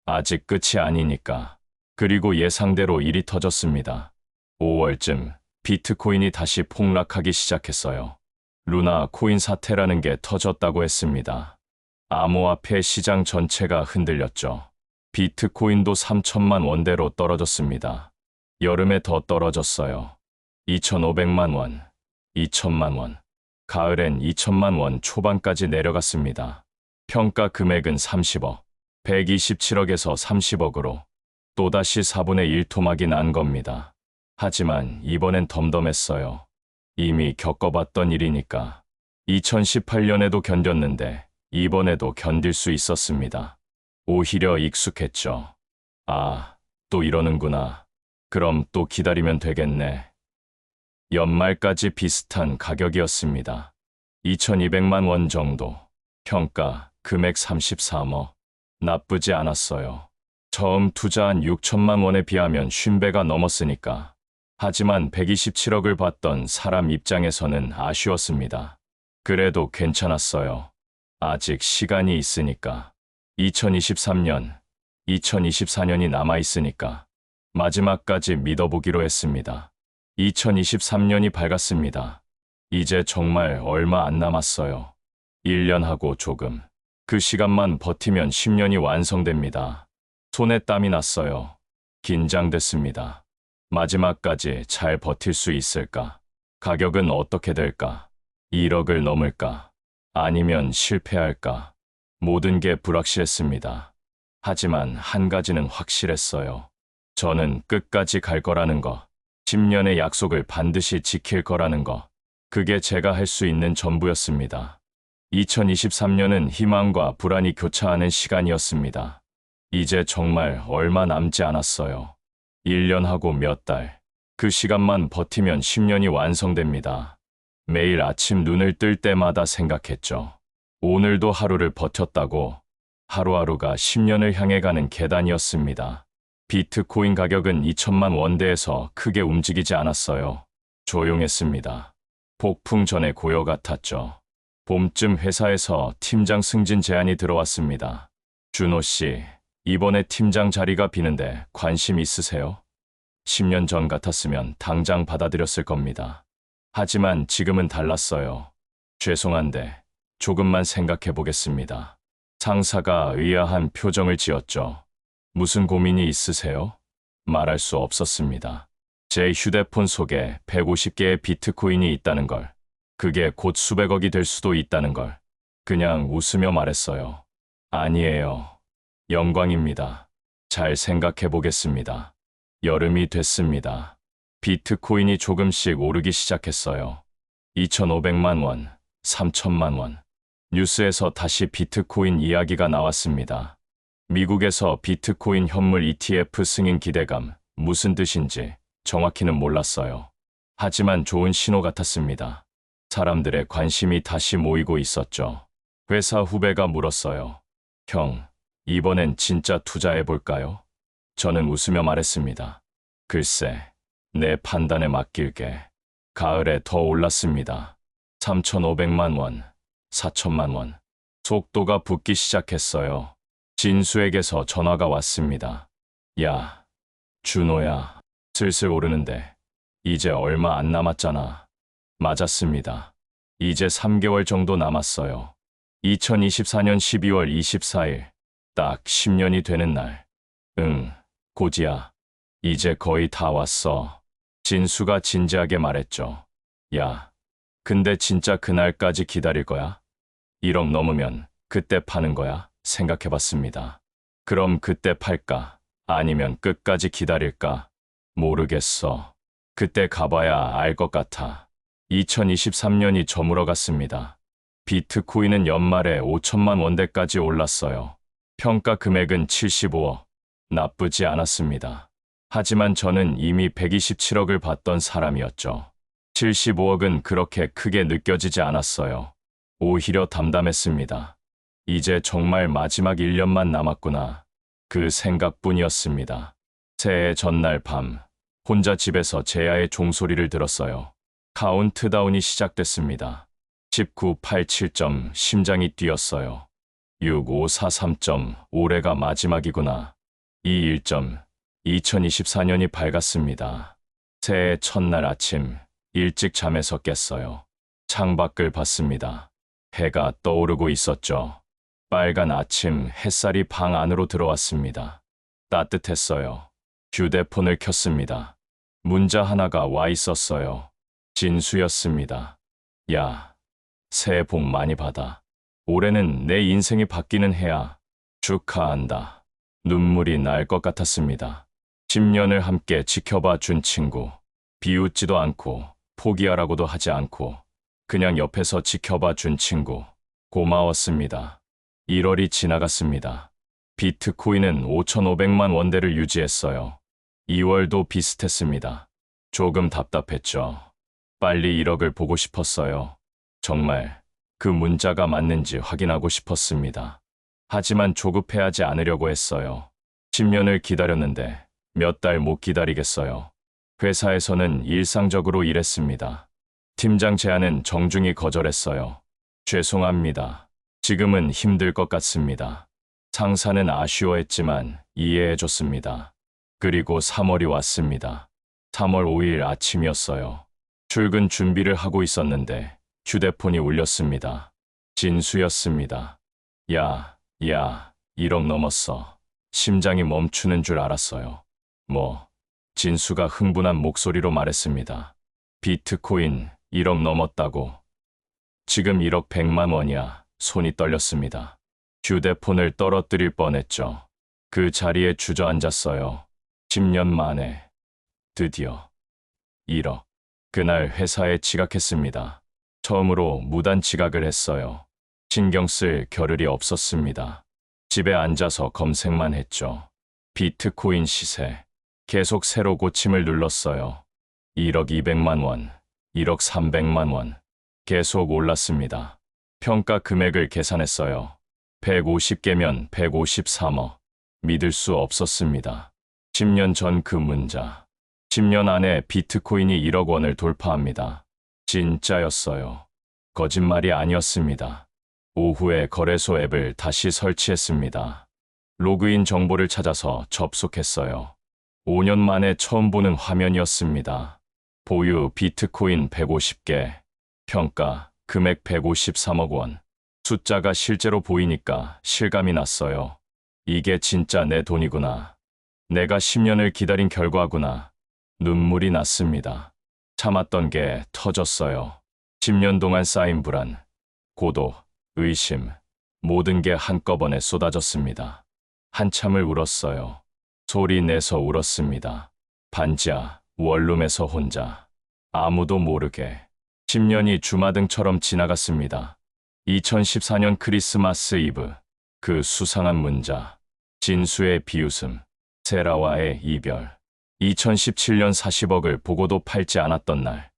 아직 끝이 아니니까. 그리고 예상대로 일이 터졌습니다. 5월쯤 비트코인이 다시 폭락하기 시작했어요. 루나 코인 사태라는 게 터졌다고 했습니다. 암호화폐 시장 전체가 흔들렸죠. 비트코인도 3천만 원대로 떨어졌습니다. 여름에 더 떨어졌어요. 2,500만 원, 2천만 원. 가을엔 2천만 원 초반까지 내려갔습니다. 평가 금액은 30억, 127억에서 30억으로 또다시 4분의 1 토막이 난 겁니다. 하지만 이번엔 덤덤했어요. 이미 겪어봤던 일이니까. 2018년에도 견뎠는데 이번에도 견딜 수 있었습니다. 오히려 익숙했죠. 아, 또 이러는구나. 그럼 또 기다리면 되겠네. 연말까지 비슷한 가격이었습니다. 2,200만 원 정도. 평가, 금액 33억. 나쁘지 않았어요. 처음 투자한 6천만 원에 비하면 50배가 넘었으니까. 하지만 127억을 받던 사람 입장에서는 아쉬웠습니다. 그래도 괜찮았어요. 아직 시간이 있으니까. 2023년, 2024년이 남아있으니까. 마지막까지 믿어보기로 했습니다. 2023년이 밝았습니다. 이제 정말 얼마 안 남았어요. 1년하고 조금. 그 시간만 버티면 10년이 완성됩니다. 손에 땀이 났어요. 긴장됐습니다. 마지막까지 잘 버틸 수 있을까? 가격은 어떻게 될까? 1억을 넘을까? 아니면 실패할까? 모든 게 불확실했습니다. 하지만 한 가지는 확실했어요. 저는 끝까지 갈 거라는 거, 10년의 약속을 반드시 지킬 거라는 거, 그게 제가 할 수 있는 전부였습니다. 2023년은 희망과 불안이 교차하는 시간이었습니다. 이제 정말 얼마 남지 않았어요. 1년하고 몇 달. 그 시간만 버티면 10년이 완성됩니다. 매일 아침 눈을 뜰 때마다 생각했죠. 오늘도 하루를 버텼다고. 하루하루가 10년을 향해 가는 계단이었습니다. 비트코인 가격은 2천만 원대에서 크게 움직이지 않았어요. 조용했습니다. 폭풍 전의 고요 같았죠. 봄쯤 회사에서 팀장 승진 제안이 들어왔습니다. 준호 씨, 이번에 팀장 자리가 비는데 관심 있으세요? 10년 전 같았으면 당장 받아들였을 겁니다. 하지만 지금은 달랐어요. 죄송한데 조금만 생각해 보겠습니다. 상사가 의아한 표정을 지었죠. 무슨 고민이 있으세요? 말할 수 없었습니다. 제 휴대폰 속에 150개의 비트코인이 있다는 걸, 그게 곧 수백억이 될 수도 있다는 걸 그냥 웃으며 말했어요. 아니에요. 영광입니다. 잘 생각해 보겠습니다. 여름이 됐습니다. 비트코인이 조금씩 오르기 시작했어요. 2,500만 원, 3천만 원. 뉴스에서 다시 비트코인 이야기가 나왔습니다. 미국에서 비트코인 현물 ETF 승인 기대감, 무슨 뜻인지 정확히는 몰랐어요. 하지만 좋은 신호 같았습니다. 사람들의 관심이 다시 모이고 있었죠. 회사 후배가 물었어요. 형, 이번엔 진짜 투자해볼까요? 저는 웃으며 말했습니다. 글쎄, 내 판단에 맡길게. 가을에 더 올랐습니다. 3,500만 원, 4천만 원. 속도가 붙기 시작했어요. 진수에게서 전화가 왔습니다. 야, 준호야, 슬슬 오르는데 이제 얼마 안 남았잖아. 맞았습니다. 이제 3개월 정도 남았어요. 2024년 12월 24일, 딱 10년이 되는 날. 응, 고지야. 이제 거의 다 왔어. 진수가 진지하게 말했죠. 야, 근데 진짜 그날까지 기다릴 거야? 1억 넘으면 그때 파는 거야? 생각해봤습니다. 그럼 그때 팔까? 아니면 끝까지 기다릴까? 모르겠어. 그때 가봐야 알 것 같아. 2023년이 저물어갔습니다. 비트코인은 연말에 5천만 원대까지 올랐어요. 평가 금액은 75억. 나쁘지 않았습니다. 하지만 저는 이미 127억을 받던 사람이었죠. 75억은 그렇게 크게 느껴지지 않았어요. 오히려 담담했습니다. 이제 정말 마지막 1년만 남았구나. 그 생각뿐이었습니다. 새해 전날 밤, 혼자 집에서 제야의 종소리를 들었어요. 카운트다운이 시작됐습니다. 19, 87점, 심장이 뛰었어요. 6, 5, 4, 3점, 올해가 마지막이구나. 2, 1점, 2024년이 밝았습니다. 새해 첫날 아침, 일찍 잠에서 깼어요. 창밖을 봤습니다. 해가 떠오르고 있었죠. 빨간 아침 햇살이 방 안으로 들어왔습니다. 따뜻했어요. 휴대폰을 켰습니다. 문자 하나가 와 있었어요. 진수였습니다. 야, 새해 복 많이 받아. 올해는 내 인생이 바뀌는 해야. 축하한다. 눈물이 날 것 같았습니다. 10년을 함께 지켜봐 준 친구. 비웃지도 않고 포기하라고도 하지 않고 그냥 옆에서 지켜봐 준 친구. 고마웠습니다. 1월이 지나갔습니다. 비트코인은 5,500만 원대를 유지했어요. 2월도 비슷했습니다. 조금 답답했죠. 빨리 1억을 보고 싶었어요. 정말 그 문자가 맞는지 확인하고 싶었습니다. 하지만 조급해하지 않으려고 했어요. 10년을 기다렸는데 몇 달 못 기다리겠어요. 회사에서는 일상적으로 일했습니다. 팀장 제안은 정중히 거절했어요. 죄송합니다. 지금은 힘들 것 같습니다. 상사는 아쉬워했지만 이해해줬습니다. 그리고 3월이 왔습니다. 3월 5일 아침이었어요. 출근 준비를 하고 있었는데 휴대폰이 울렸습니다. 진수였습니다. 야, 1억 넘었어. 심장이 멈추는 줄 알았어요. 진수가 흥분한 목소리로 말했습니다. 비트코인 1억 넘었다고. 지금 1억 100만 원이야. 손이 떨렸습니다. 휴대폰을 떨어뜨릴 뻔했죠. 그 자리에 주저앉았어요. 10년 만에 드디어 1억. 그날 회사에 지각했습니다. 처음으로 무단 지각을 했어요. 신경 쓸 겨를이 없었습니다. 집에 앉아서 검색만 했죠. 비트코인 시세. 계속 새로 고침을 눌렀어요. 1억 200만 원, 1억 300만 원. 계속 올랐습니다. 평가 금액을 계산했어요. 150개면 153억. 믿을 수 없었습니다. 10년 전 그 문자. 10년 안에 비트코인이 1억 원을 돌파합니다. 진짜였어요. 거짓말이 아니었습니다. 오후에 거래소 앱을 다시 설치했습니다. 로그인 정보를 찾아서 접속했어요. 5년 만에 처음 보는 화면이었습니다. 보유 비트코인 150개, 평가 금액 153억 원. 숫자가 실제로 보이니까 실감이 났어요. 이게 진짜 내 돈이구나. 내가 10년을 기다린 결과구나. 눈물이 났습니다. 참았던 게 터졌어요. 10년 동안 쌓인 불안, 고독, 의심, 모든 게 한꺼번에 쏟아졌습니다. 한참을 울었어요. 소리 내서 울었습니다. 반지하, 원룸에서 혼자. 아무도 모르게. 10년이 주마등처럼 지나갔습니다. 2014년 크리스마스 이브. 그 수상한 문자. 진수의 비웃음. 세라와의 이별. 2017년 40억을 보고도 팔지 않았던 날.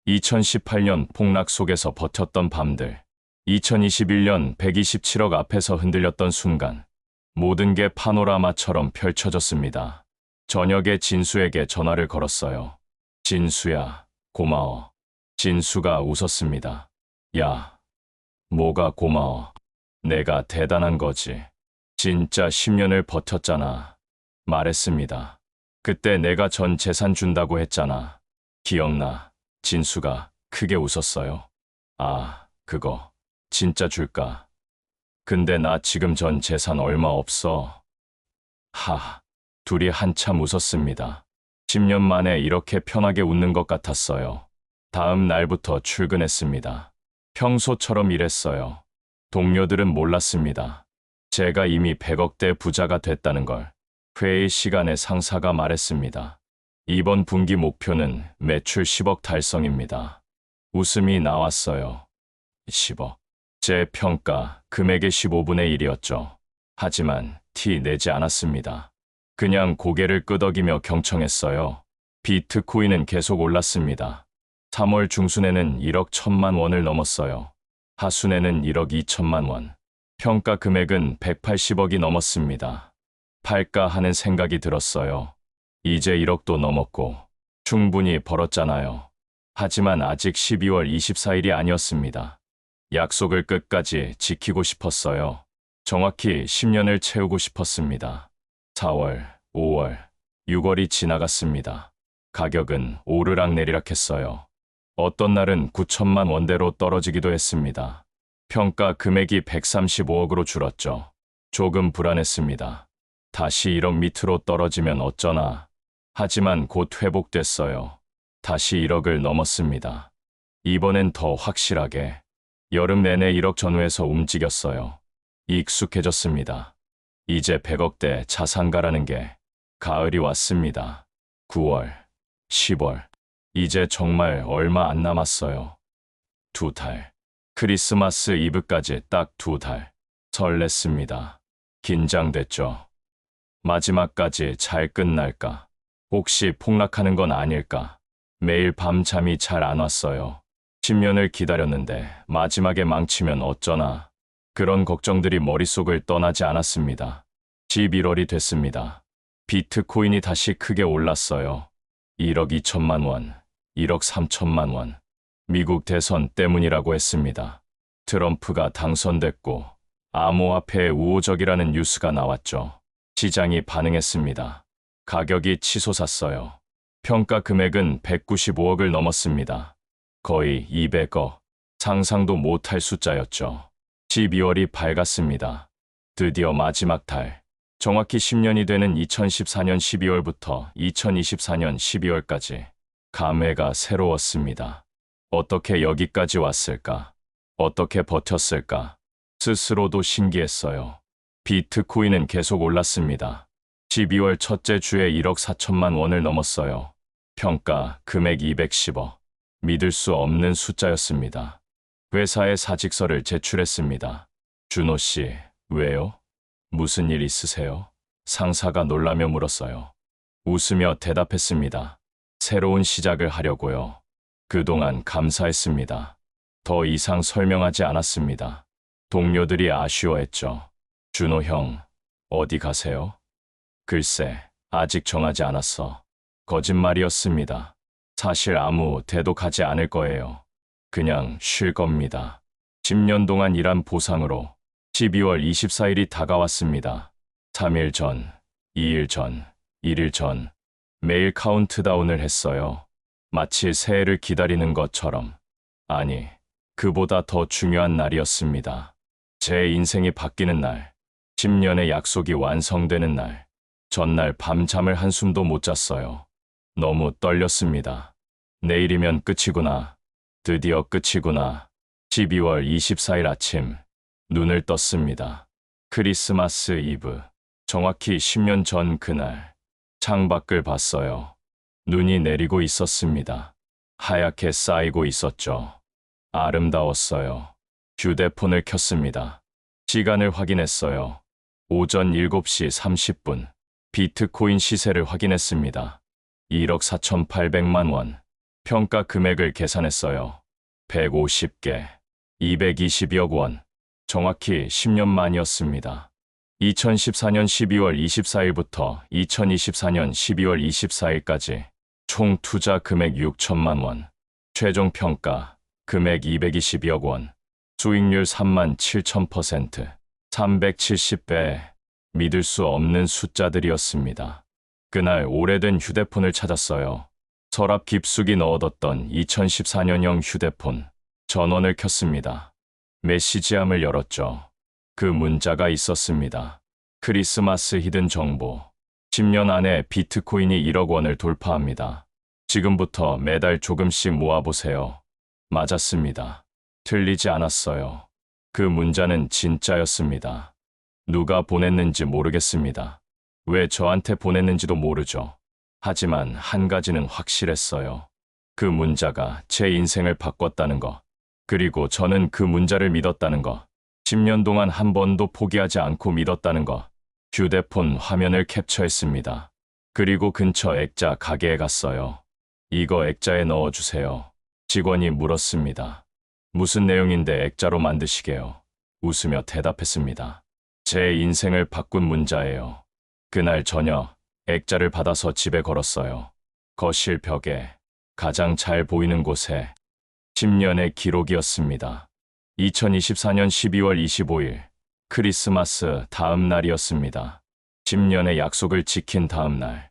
2018년 폭락 속에서 버텼던 밤들. 2021년 127억 앞에서 흔들렸던 순간. 모든 게 파노라마처럼 펼쳐졌습니다. 저녁에 진수에게 전화를 걸었어요. 진수야, 고마워. 진수가 웃었습니다. 야, 뭐가 고마워. 내가 대단한 거지. 진짜 10년을 버텼잖아. 말했습니다. 그때 내가 전 재산 준다고 했잖아. 기억나? 진수가 크게 웃었어요. 아, 그거 진짜 줄까? 근데 나 지금 전 재산 얼마 없어. 하, 둘이 한참 웃었습니다. 10년 만에 이렇게 편하게 웃는 것 같았어요. 다음 날부터 출근했습니다. 평소처럼 일했어요. 동료들은 몰랐습니다. 제가 이미 100억대 부자가 됐다는 걸. 회의 시간에 상사가 말했습니다. 이번 분기 목표는 매출 10억 달성입니다. 웃음이 나왔어요. 10억. 제 평가 금액의 15분의 1이었죠. 하지만 티 내지 않았습니다. 그냥 고개를 끄덕이며 경청했어요. 비트코인은 계속 올랐습니다. 3월 중순에는 1억 1천만 원을 넘었어요. 하순에는 1억 2천만 원. 평가 금액은 180억이 넘었습니다. 팔까 하는 생각이 들었어요. 이제 1억도 넘었고 충분히 벌었잖아요. 하지만 아직 12월 24일이 아니었습니다. 약속을 끝까지 지키고 싶었어요. 정확히 10년을 채우고 싶었습니다. 4월, 5월, 6월이 지나갔습니다. 가격은 오르락내리락 했어요. 어떤 날은 9천만 원대로 떨어지기도 했습니다. 평가 금액이 135억으로 줄었죠. 조금 불안했습니다. 다시 1억 밑으로 떨어지면 어쩌나. 하지만 곧 회복됐어요. 다시 1억을 넘었습니다. 이번엔 더 확실하게. 여름 내내 1억 전후에서 움직였어요. 익숙해졌습니다. 이제 100억대 자산가라는 게. 가을이 왔습니다. 9월, 10월. 이제 정말 얼마 안 남았어요. 2달. 크리스마스 이브까지 딱 2달. 설렜습니다. 긴장됐죠. 마지막까지 잘 끝날까? 혹시 폭락하는 건 아닐까? 매일 밤 잠이 잘 안 왔어요. 10년을 기다렸는데 마지막에 망치면 어쩌나. 그런 걱정들이 머릿속을 떠나지 않았습니다. 11월이 됐습니다. 비트코인이 다시 크게 올랐어요. 1억 2천만 원, 1억 3천만 원. 미국 대선 때문이라고 했습니다. 트럼프가 당선됐고 암호화폐 우호적이라는 뉴스가 나왔죠. 시장이 반응했습니다. 가격이 치솟았어요. 평가 금액은 195억을 넘었습니다. 거의 200억. 상상도 못할 숫자였죠. 12월이 밝았습니다. 드디어 마지막 달. 정확히 10년이 되는 2014년 12월부터 2024년 12월까지 감회가 새로웠습니다. 어떻게 여기까지 왔을까? 어떻게 버텼을까? 스스로도 신기했어요. 비트코인은 계속 올랐습니다. 12월 첫째 주에 1억 4천만 원을 넘었어요. 평가 금액 210억. 믿을 수 없는 숫자였습니다. 회사에 사직서를 제출했습니다. 준호 씨, 왜요? 무슨 일 있으세요? 상사가 놀라며 물었어요. 웃으며 대답했습니다. 새로운 시작을 하려고요. 그동안 감사했습니다. 더 이상 설명하지 않았습니다. 동료들이 아쉬워했죠. 준호 형, 어디 가세요? 글쎄, 아직 정하지 않았어. 거짓말이었습니다. 사실 아무 데도 가지 않을 거예요. 그냥 쉴 겁니다. 10년 동안 일한 보상으로 12월 24일이 다가왔습니다. 3일 전, 2일 전, 1일 전, 매일 카운트다운을 했어요. 마치 새해를 기다리는 것처럼. 아니, 그보다 더 중요한 날이었습니다. 제 인생이 바뀌는 날, 10년의 약속이 완성되는 날. 전날 밤잠을 한숨도 못 잤어요. 너무 떨렸습니다. 내일이면 끝이구나. 드디어 끝이구나. 12월 24일 아침, 눈을 떴습니다. 크리스마스 이브. 정확히 10년 전 그날, 창밖을 봤어요. 눈이 내리고 있었습니다. 하얗게 쌓이고 있었죠. 아름다웠어요. 휴대폰을 켰습니다. 시간을 확인했어요. 오전 7시 30분. 비트코인 시세를 확인했습니다. 1억 4,800만 원. 평가 금액을 계산했어요. 150개. 220억 원. 정확히 10년 만이었습니다. 2014년 12월 24일부터 2024년 12월 24일까지 총 투자 금액 6천만 원. 최종 평가 금액 222억 원. 수익률 37,000%. 370배. 믿을 수 없는 숫자들이었습니다. 그날 오래된 휴대폰을 찾았어요. 서랍 깊숙이 넣어뒀던 2014년형 휴대폰. 전원을 켰습니다. 메시지함을 열었죠. 그 문자가 있었습니다. 크리스마스 히든 정보. 10년 안에 비트코인이 1억 원을 돌파합니다. 지금부터 매달 조금씩 모아보세요. 맞았습니다. 틀리지 않았어요. 그 문자는 진짜였습니다. 누가 보냈는지 모르겠습니다. 왜 저한테 보냈는지도 모르죠. 하지만 한 가지는 확실했어요. 그 문자가 제 인생을 바꿨다는 거. 그리고 저는 그 문자를 믿었다는 거. 10년 동안 한 번도 포기하지 않고 믿었다는 거. 휴대폰 화면을 캡처했습니다. 그리고 근처 액자 가게에 갔어요. 이거 액자에 넣어주세요. 직원이 물었습니다. 무슨 내용인데 액자로 만드시게요? 웃으며 대답했습니다. 제 인생을 바꾼 문자예요. 그날 저녁 액자를 받아서 집에 걸었어요. 거실 벽에 가장 잘 보이는 곳에 10년의 기록이었습니다. 2024년 12월 25일 크리스마스 다음 날이었습니다. 10년의 약속을 지킨 다음 날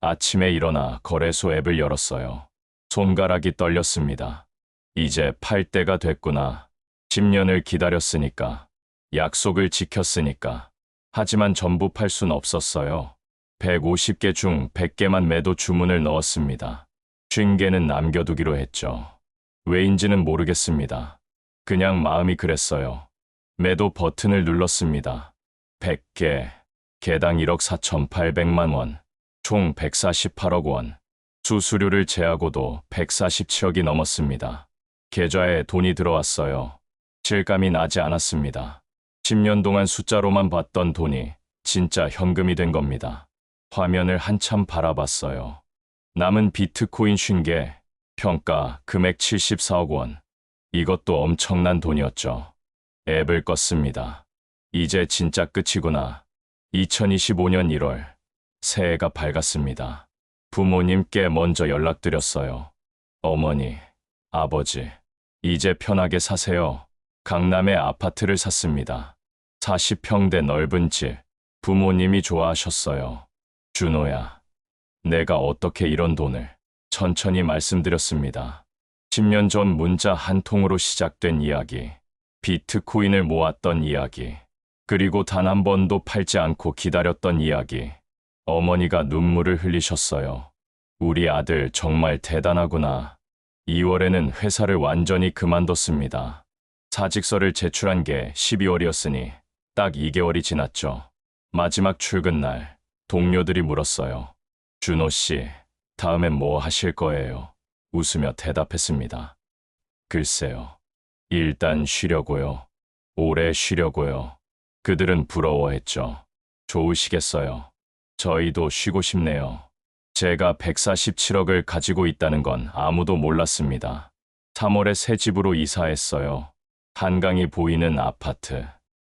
아침에 일어나 거래소 앱을 열었어요. 손가락이 떨렸습니다. 이제 팔 때가 됐구나. 10년을 기다렸으니까. 약속을 지켰으니까. 하지만 전부 팔 순 없었어요. 150개 중 100개만 매도 주문을 넣었습니다. 50개는 남겨두기로 했죠. 왜인지는 모르겠습니다. 그냥 마음이 그랬어요. 매도 버튼을 눌렀습니다. 100개. 개당 1억 4,800만 원. 총 148억 원. 수수료를 제하고도 147억이 넘었습니다. 계좌에 돈이 들어왔어요. 실감이 나지 않았습니다. 10년 동안 숫자로만 봤던 돈이 진짜 현금이 된 겁니다. 화면을 한참 바라봤어요. 남은 비트코인 50개, 평가 금액 74억 원. 이것도 엄청난 돈이었죠. 앱을 껐습니다. 이제 진짜 끝이구나. 2025년 1월, 새해가 밝았습니다. 부모님께 먼저 연락드렸어요. 어머니, 아버지, 이제 편하게 사세요. 강남에 아파트를 샀습니다. 40평대 넓은 집. 부모님이 좋아하셨어요. 준호야, 내가 어떻게 이런 돈을. 천천히 말씀드렸습니다. 10년 전 문자 한 통으로 시작된 이야기. 비트코인을 모았던 이야기. 그리고 단 한 번도 팔지 않고 기다렸던 이야기. 어머니가 눈물을 흘리셨어요. 우리 아들 정말 대단하구나. 2월에는 회사를 완전히 그만뒀습니다. 사직서를 제출한 게 12월이었으니 딱 2개월이 지났죠. 마지막 출근 날 동료들이 물었어요. 준호 씨, 다음엔 뭐 하실 거예요? 웃으며 대답했습니다. 글쎄요. 일단 쉬려고요. 오래 쉬려고요. 그들은 부러워했죠. 좋으시겠어요. 저희도 쉬고 싶네요. 제가 147억을 가지고 있다는 건 아무도 몰랐습니다. 3월에 새 집으로 이사했어요. 한강이 보이는 아파트.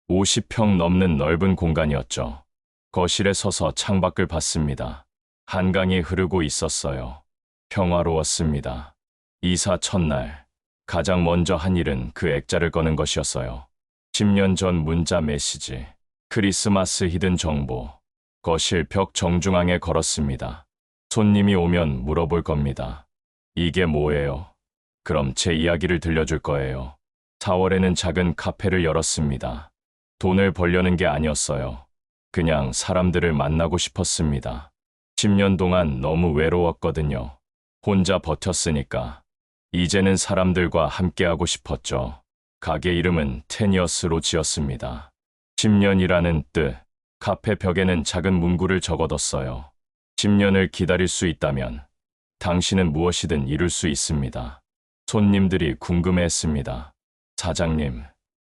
50평 넘는 넓은 공간이었죠. 거실에 서서 창밖을 봤습니다. 한강이 흐르고 있었어요. 평화로웠습니다. 이사 첫날, 가장 먼저 한 일은 그 액자를 꺼는 것이었어요. 10년 전 문자 메시지, 크리스마스 히든 정보, 거실 벽 정중앙에 걸었습니다. 손님이 오면 물어볼 겁니다. 이게 뭐예요? 그럼 제 이야기를 들려줄 거예요. 4월에는 작은 카페를 열었습니다. 돈을 벌려는 게 아니었어요. 그냥 사람들을 만나고 싶었습니다. 10년 동안 너무 외로웠거든요. 혼자 버텼으니까. 이제는 사람들과 함께하고 싶었죠. 가게 이름은 테니어스로 지었습니다. 10년이라는 뜻, 카페 벽에는 작은 문구를 적어뒀어요. 10년을 기다릴 수 있다면 당신은 무엇이든 이룰 수 있습니다. 손님들이 궁금해했습니다. 사장님,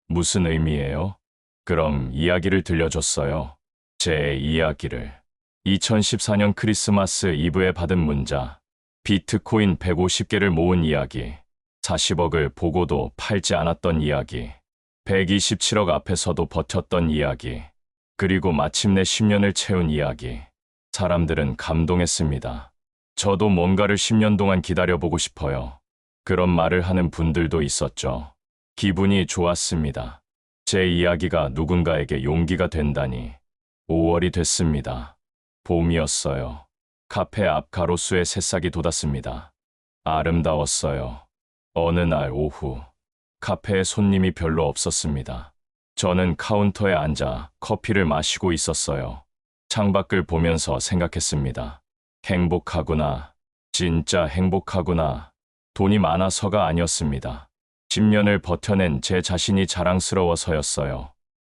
무슨 의미예요? 그럼 이야기를 들려줬어요. 제 이야기를. 2014년 크리스마스 이브에 받은 문자, 비트코인 150개를 모은 이야기, 40억을 보고도 팔지 않았던 이야기, 127억 앞에서도 버텼던 이야기, 그리고 마침내 10년을 채운 이야기. 사람들은 감동했습니다. 저도 뭔가를 10년 동안 기다려보고 싶어요. 그런 말을 하는 분들도 있었죠. 기분이 좋았습니다. 제 이야기가 누군가에게 용기가 된다니. 5월이 됐습니다. 봄이었어요. 카페 앞 가로수에 새싹이 돋았습니다. 아름다웠어요. 어느 날 오후, 카페에 손님이 별로 없었습니다. 저는 카운터에 앉아 커피를 마시고 있었어요. 창밖을 보면서 생각했습니다. 행복하구나. 진짜 행복하구나. 돈이 많아서가 아니었습니다. 10년을 버텨낸 제 자신이 자랑스러워서였어요.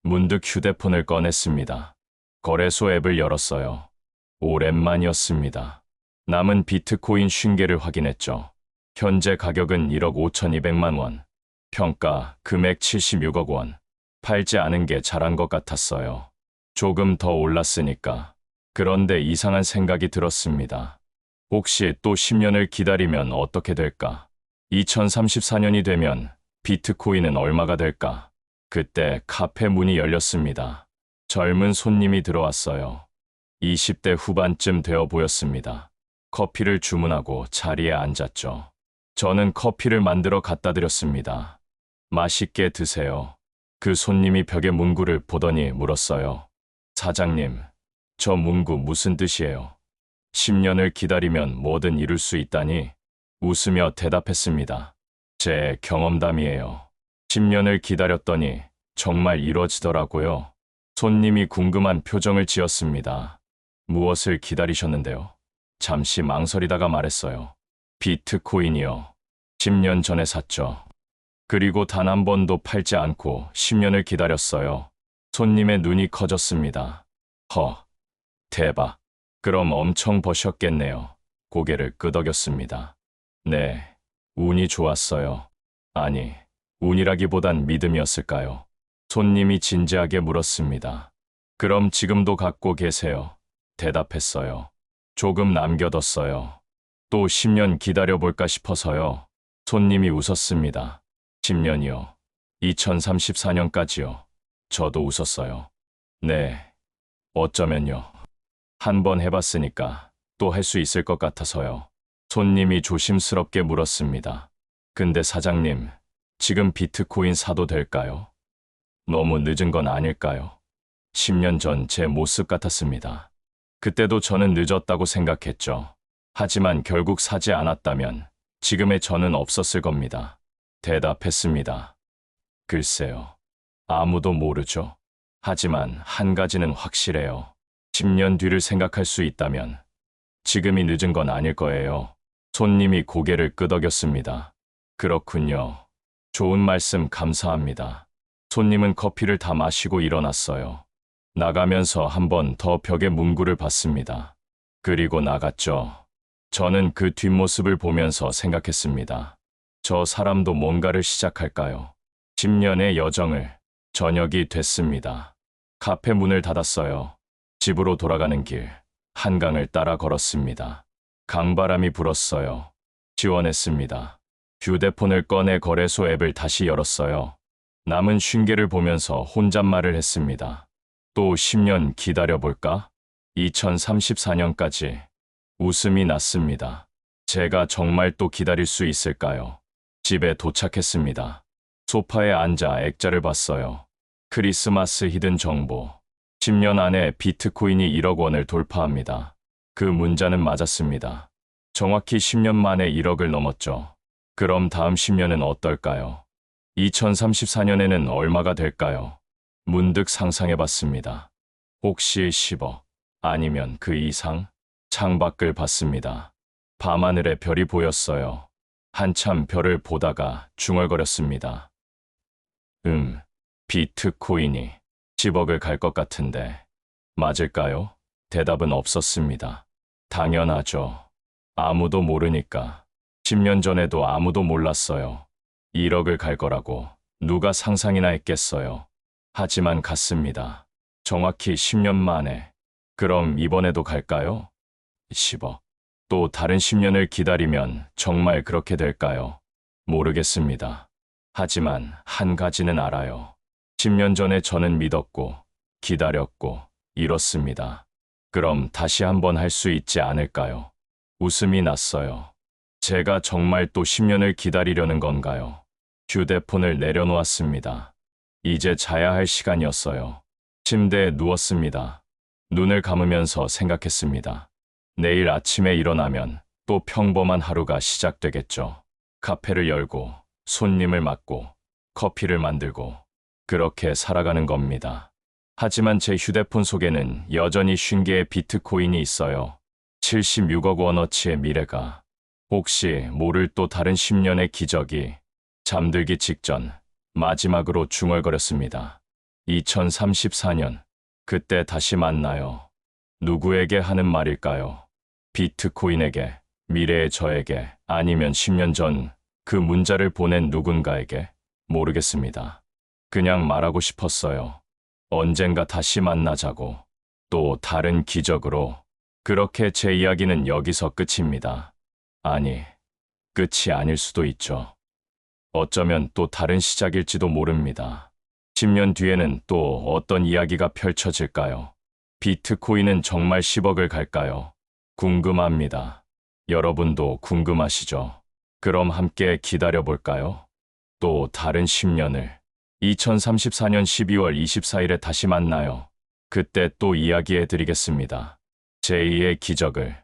문득 휴대폰을 꺼냈습니다. 거래소 앱을 열었어요. 오랜만이었습니다. 남은 비트코인 50개를 확인했죠. 현재 가격은 1억 5,200만 원. 평가 금액 76억 원. 팔지 않은 게 잘한 것 같았어요. 조금 더 올랐으니까. 그런데 이상한 생각이 들었습니다. 혹시 또 10년을 기다리면 어떻게 될까? 2034년이 되면 비트코인은 얼마가 될까? 그때 카페 문이 열렸습니다. 젊은 손님이 들어왔어요. 20대 후반쯤 되어 보였습니다. 커피를 주문하고 자리에 앉았죠. 저는 커피를 만들어 갖다 드렸습니다. 맛있게 드세요. 그 손님이 벽에 문구를 보더니 물었어요. 사장님, 저 문구 무슨 뜻이에요? 10년을 기다리면 뭐든 이룰 수 있다니? 웃으며 대답했습니다. 제 경험담이에요. 10년을 기다렸더니 정말 이루어지더라고요. 손님이 궁금한 표정을 지었습니다. 무엇을 기다리셨는데요? 잠시 망설이다가 말했어요. 비트코인이요. 10년 전에 샀죠. 그리고 단 한 번도 팔지 않고 10년을 기다렸어요. 손님의 눈이 커졌습니다. 대박. 그럼 엄청 버셨겠네요. 고개를 끄덕였습니다. 네, 운이 좋았어요. 아니, 운이라기보단 믿음이었을까요? 손님이 진지하게 물었습니다. 그럼 지금도 갖고 계세요. 대답했어요. 조금 남겨뒀어요. 또 10년 기다려볼까 싶어서요. 손님이 웃었습니다. 10년이요. 2034년까지요. 저도 웃었어요. 네, 어쩌면요. 한 번 해봤으니까 또 할 수 있을 것 같아서요. 손님이 조심스럽게 물었습니다. 근데 사장님, 지금 비트코인 사도 될까요? 너무 늦은 건 아닐까요? 10년 전 제 모습 같았습니다. 그때도 저는 늦었다고 생각했죠. 하지만 결국 사지 않았다면 지금의 저는 없었을 겁니다. 대답했습니다. 글쎄요. 아무도 모르죠. 하지만 한 가지는 확실해요. 10년 뒤를 생각할 수 있다면 지금이 늦은 건 아닐 거예요. 손님이 고개를 끄덕였습니다. 그렇군요. 좋은 말씀 감사합니다. 손님은 커피를 다 마시고 일어났어요. 나가면서 한 번 더 벽에 문구를 봤습니다. 그리고 나갔죠. 저는 그 뒷모습을 보면서 생각했습니다. 저 사람도 뭔가를 시작할까요? 10년의 여정을. 저녁이 됐습니다. 카페 문을 닫았어요. 집으로 돌아가는 길, 한강을 따라 걸었습니다. 강바람이 불었어요. 지원했습니다. 휴대폰을 꺼내 거래소 앱을 다시 열었어요. 남은 쉰개를 보면서 혼잣말을 했습니다. 또 10년 기다려볼까? 2034년까지. 웃음이 났습니다. 제가 정말 또 기다릴 수 있을까요? 집에 도착했습니다. 소파에 앉아 액자를 봤어요. 크리스마스 히든 정보. 10년 안에 비트코인이 1억 원을 돌파합니다. 그 문자는 맞았습니다. 정확히 10년 만에 1억을 넘었죠. 그럼 다음 10년은 어떨까요? 2034년에는 얼마가 될까요? 문득 상상해봤습니다. 혹시 10억, 아니면 그 이상? 창밖을 봤습니다. 밤하늘에 별이 보였어요. 한참 별을 보다가 중얼거렸습니다. 비트코인이 10억을 갈 것 같은데 맞을까요? 대답은 없었습니다. 당연하죠. 아무도 모르니까. 10년 전에도 아무도 몰랐어요. 1억을 갈 거라고 누가 상상이나 했겠어요. 하지만 갔습니다. 정확히 10년 만에. 그럼 이번에도 갈까요? 10억. 또 다른 10년을 기다리면 정말 그렇게 될까요? 모르겠습니다. 하지만 한 가지는 알아요. 10년 전에 저는 믿었고, 기다렸고, 잃었습니다. 그럼 다시 한번 할 수 있지 않을까요? 웃음이 났어요. 제가 정말 또 10년을 기다리려는 건가요? 휴대폰을 내려놓았습니다. 이제 자야 할 시간이었어요. 침대에 누웠습니다. 눈을 감으면서 생각했습니다. 내일 아침에 일어나면 또 평범한 하루가 시작되겠죠. 카페를 열고, 손님을 맞고, 커피를 만들고, 그렇게 살아가는 겁니다. 하지만 제 휴대폰 속에는 여전히 50개의 비트코인이 있어요. 76억 원어치의 미래가. 혹시 모를 또 다른 10년의 기적이. 잠들기 직전 마지막으로 중얼거렸습니다. 2034년. 그때 다시 만나요. 누구에게 하는 말일까요? 비트코인에게, 미래의 저에게, 아니면 10년 전 그 문자를 보낸 누군가에게? 모르겠습니다. 그냥 말하고 싶었어요. 언젠가 다시 만나자고. 또 다른 기적으로. 그렇게 제 이야기는 여기서 끝입니다. 아니, 끝이 아닐 수도 있죠. 어쩌면 또 다른 시작일지도 모릅니다. 10년 뒤에는 또 어떤 이야기가 펼쳐질까요? 비트코인은 정말 10억을 갈까요? 궁금합니다. 여러분도 궁금하시죠? 그럼 함께 기다려볼까요? 또 다른 10년을. 2034년 12월 24일에 다시 만나요. 그때 또 이야기해드리겠습니다. 제2의 기적을.